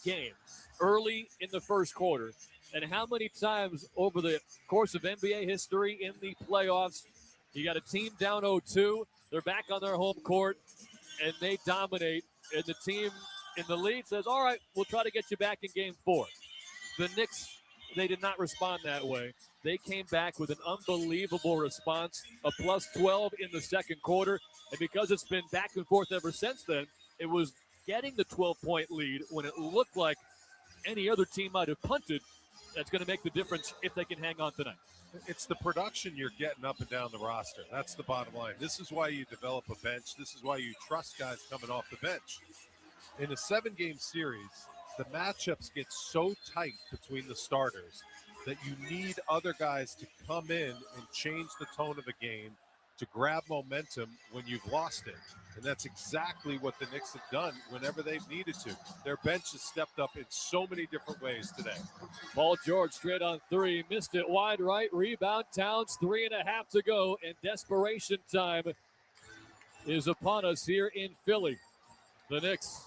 Speaker 1: game early in the first quarter. And how many times over the course of NBA history in the playoffs, you got a team down 0-2, they're back on their home court, and they dominate, and the team in the lead says, all right, we'll try to get you back in Game 4. The Knicks they did not respond that way. They came back with an unbelievable response, a plus 12 in the second quarter. And because it's been back and forth ever since then, it was getting the 12-point lead when it looked like any other team might have punted. That's going to make the difference if they can hang on tonight.
Speaker 3: It's the production you're getting up and down the roster. That's the bottom line. This is why you develop a bench. This is why you trust guys coming off the bench. In a 7-game series, the matchups get so tight between the starters that you need other guys to come in and change the tone of a game to grab momentum when you've lost it. And that's exactly what the Knicks have done whenever they've needed to. Their bench has stepped up in so many different ways today.
Speaker 1: Paul George straight on three, missed it wide right, rebound Towns, 3.5 to go, and desperation time is upon us here in Philly. The Knicks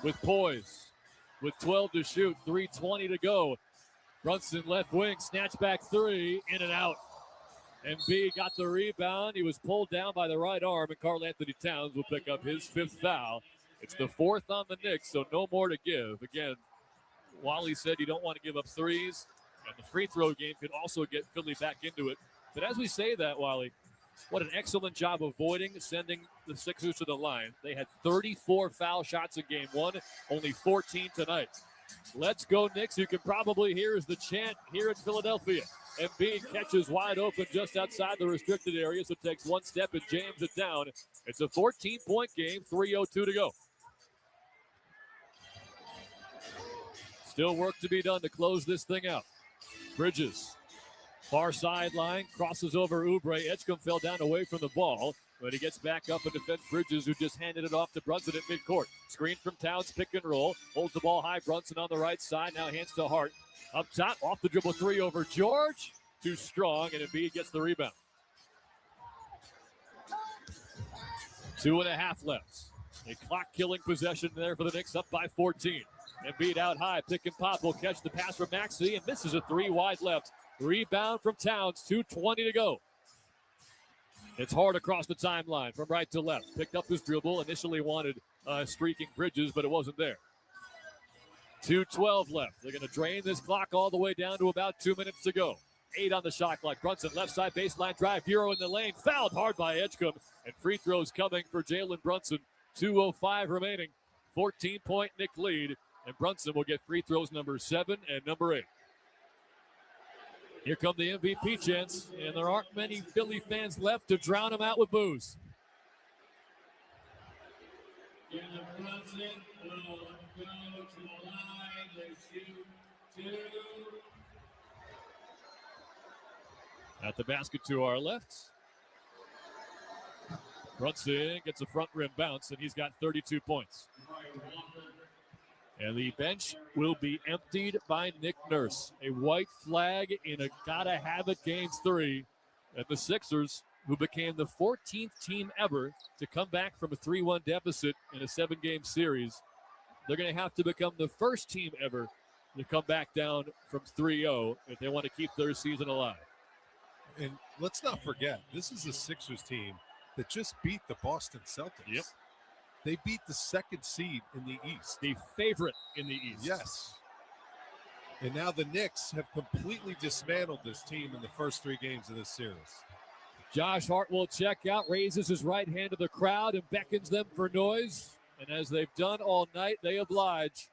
Speaker 1: with poise, with 12 to shoot, 3:20 to go. Brunson left wing, snatch back three, in and out. Embiid got the rebound. He was pulled down by the right arm, and Karl Anthony Towns will pick up his 5th foul. It's the 4th on the Knicks, so no more to give. Again, Wally said you don't want to give up threes, and the free throw game could also get Philly back into it. But as we say that, Wally, what an excellent job avoiding sending the Sixers to the line. They had 34 foul shots in game 1, only 14 tonight. Let's go Knicks. You can probably hear is the chant here in Philadelphia. Embiid catches wide open just outside the restricted area, so takes one step and jams it down. It's a 14-point game, 3:02 to go. Still work to be done to close this thing out. Bridges, far sideline, crosses over Oubre. Edgecombe fell down away from the ball, but he gets back up and defends Bridges, who just handed it off to Brunson at midcourt. Screen from Towns, pick and roll. Holds the ball high. Brunson on the right side, now hands to Hart. Up top, off the dribble three over George. Too strong, and Embiid gets the rebound. 2.5 left. A clock-killing possession there for the Knicks, up by 14. Embiid out high, pick and pop. Will catch the pass from Maxey and misses a three wide left. Rebound from Towns, 2:20 to go. It's hard across the timeline from right to left. Picked up his dribble, initially wanted streaking Bridges, but it wasn't there. 2:12 left. They're going to drain this clock all the way down to about 2 minutes to go. 8 on the shot clock. Brunson, left side baseline drive. Bureau in the lane. Fouled hard by Edgecombe. And free throws coming for Jalen Brunson. 2:05 remaining. 14-point Knick lead. And Brunson will get free throws number 7 and number 8. Here come the MVP chants. And there aren't many Philly fans left to drown them out with booze. Brunson will go to the line. They shoot 2. At the basket to our left. Brunson gets a front rim bounce, and he's got 32 points. And the bench will be emptied by Nick Nurse. A white flag in a gotta-have-it Game 3. And the Sixers, who became the 14th team ever to come back from a 3-1 deficit in a 7-game series, they're going to have to become the first team ever to come back down from 3-0 if they want to keep their season alive.
Speaker 3: And let's not forget, this is a Sixers team that just beat the Boston Celtics.
Speaker 1: Yep.
Speaker 3: They beat the 2nd seed in the East.
Speaker 1: The favorite in the East.
Speaker 3: Yes. And now the Knicks have completely dismantled this team in the first 3 games of this series.
Speaker 1: Josh Hart will check out, raises his right hand to the crowd and beckons them for noise. And as they've done all night, they oblige.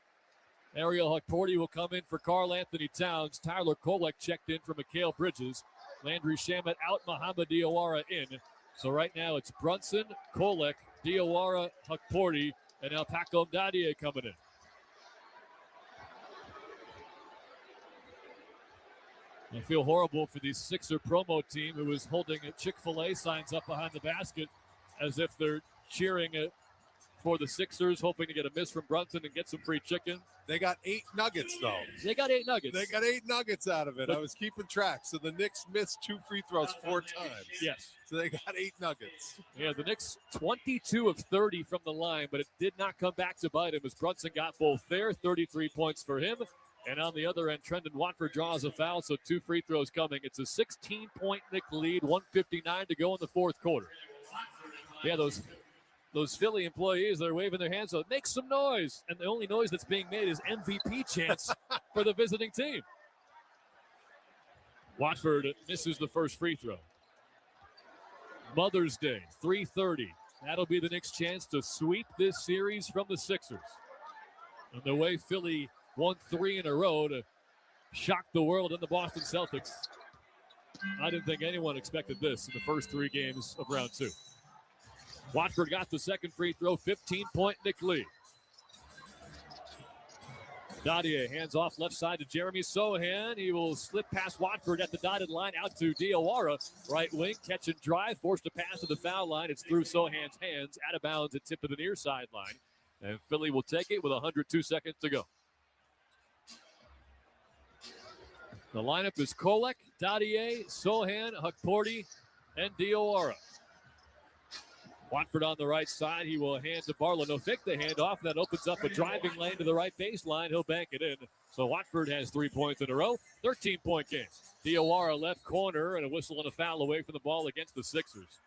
Speaker 1: Ariel Hukporti will come in for Karl Anthony Towns. Tyler Kolek checked in for Mikal Bridges. Landry Shamet out, Muhammad Diawara in. So right now it's Brunson, Kolek, Diawara, Hukporti, and now Paco Dadie coming in. I feel horrible for the Sixer promo team who is holding Chick-fil-A signs up behind the basket as if they're cheering for the Sixers, hoping to get a miss from Brunson and get some free chicken.
Speaker 3: They got 8 nuggets, though.
Speaker 1: They got 8 nuggets.
Speaker 3: They got 8 nuggets out of it.
Speaker 1: But
Speaker 3: I was keeping track. So the Knicks missed 2 free throws 4 times.
Speaker 1: Yes.
Speaker 3: So they got 8 nuggets.
Speaker 1: Yeah, the Knicks 22 of 30 from the line, but it did not come back to bite him as Brunson got both there, 33 points for him. And on the other end, Trendon Watford draws a foul, so 2 free throws coming. It's a 16-point Knick lead, 1:59 to go in the fourth quarter. Yeah, those Philly employees, they're waving their hands out, make some noise. And the only noise that's being made is MVP chants for the visiting team. Watford misses the first free throw. Mother's Day, 3:30. That'll be the Knicks' chance to sweep this series from the Sixers. And the way Philly won 3 in a row to shock the world and the Boston Celtics. I didn't think anyone expected this in the first 3 games of round 2. Watford got the second free throw, 15-point Knick lead. Dadier hands off left side to Jeremy Sohan. He will slip past Watford at the dotted line out to Diawara. Right wing, catch and drive, forced to pass to the foul line. It's through Sohan's hands, out of bounds and tip to the near sideline. And Philly will take it with 102 seconds to go. The lineup is Kolek, Dadier, Sohan, Hukporti, and Diawara. Watford on the right side. He will hand to Barlow. No, fake the handoff. That opens up a driving lane to the right baseline. He'll bank it in. So Watford has 3 points in a row. 13-point game. Diawara left corner and a whistle and a foul away from the ball against the Sixers.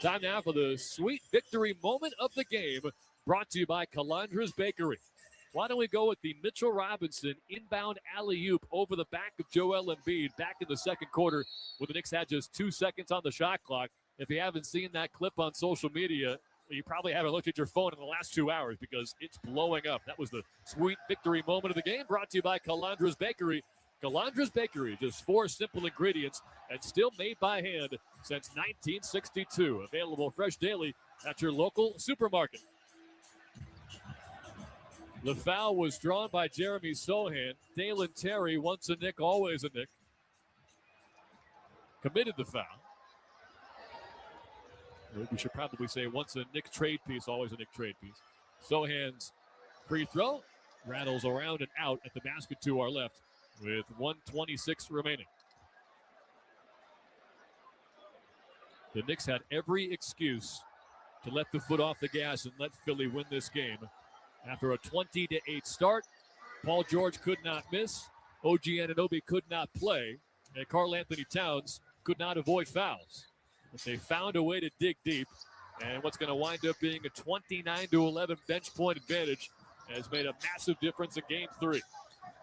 Speaker 1: Time now for the sweet victory moment of the game, brought to you by Calandra's Bakery. Why don't we go with the Mitchell Robinson inbound alley-oop over the back of Joel Embiid back in the second quarter when the Knicks had just 2 seconds on the shot clock. If you haven't seen that clip on social media, you probably haven't looked at your phone in the last 2 hours because it's blowing up. That was the sweet victory moment of the game, brought to you by Calandra's Bakery. Calandra's Bakery, just 4 simple ingredients and still made by hand since 1962. Available fresh daily at your local supermarket. The foul was drawn by Jeremy Sohan. Dalen Terry, once a Knick, always a Knick, committed the foul. We should probably say once a Knick trade piece, always a Knick trade piece. Sohan's free throw rattles around and out at the basket to our left with 1:26 remaining. The Knicks had every excuse to let the foot off the gas and let Philly win this game. After a 20-8 start, Paul George could not miss, OG Anunoby could not play, and Karl Anthony Towns could not avoid fouls. But they found a way to dig deep, and what's going to wind up being a 29-11 bench point advantage has made a massive difference in Game 3.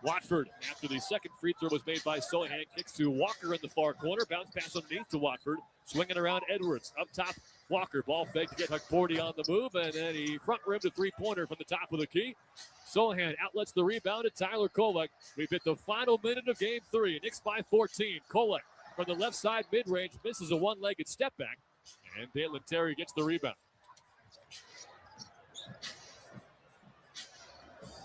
Speaker 1: Watford, after the second free throw was made by Sohan, kicks to Walker in the far corner, bounce pass underneath to Watford, swinging around Edwards. Up top, Walker, ball fake to get Hukporti on the move, and then he front rimmed a three-pointer from the top of the key. Sohan outlets the rebound to Tyler Kolek. We've hit the final minute of Game 3. Knicks by 14. Kolek from the left side mid-range misses a one-legged step back, and Dalen Terry gets the rebound.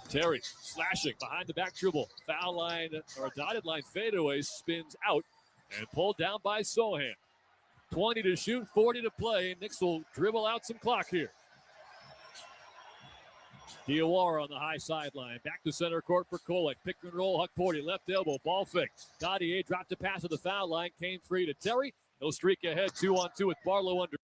Speaker 1: Terry slashing behind the back dribble. Foul line or dotted line fadeaway, spins out and pulled down by Sohan. 20 to shoot, 40 to play. Knicks will dribble out some clock here. Diawara on the high sideline. Back to center court for Kolek. Pick and roll, Hukporti, left elbow, ball fake. Dadier dropped a pass to the foul line, came free to Terry. He'll streak ahead 2-on-2 with Barlow under.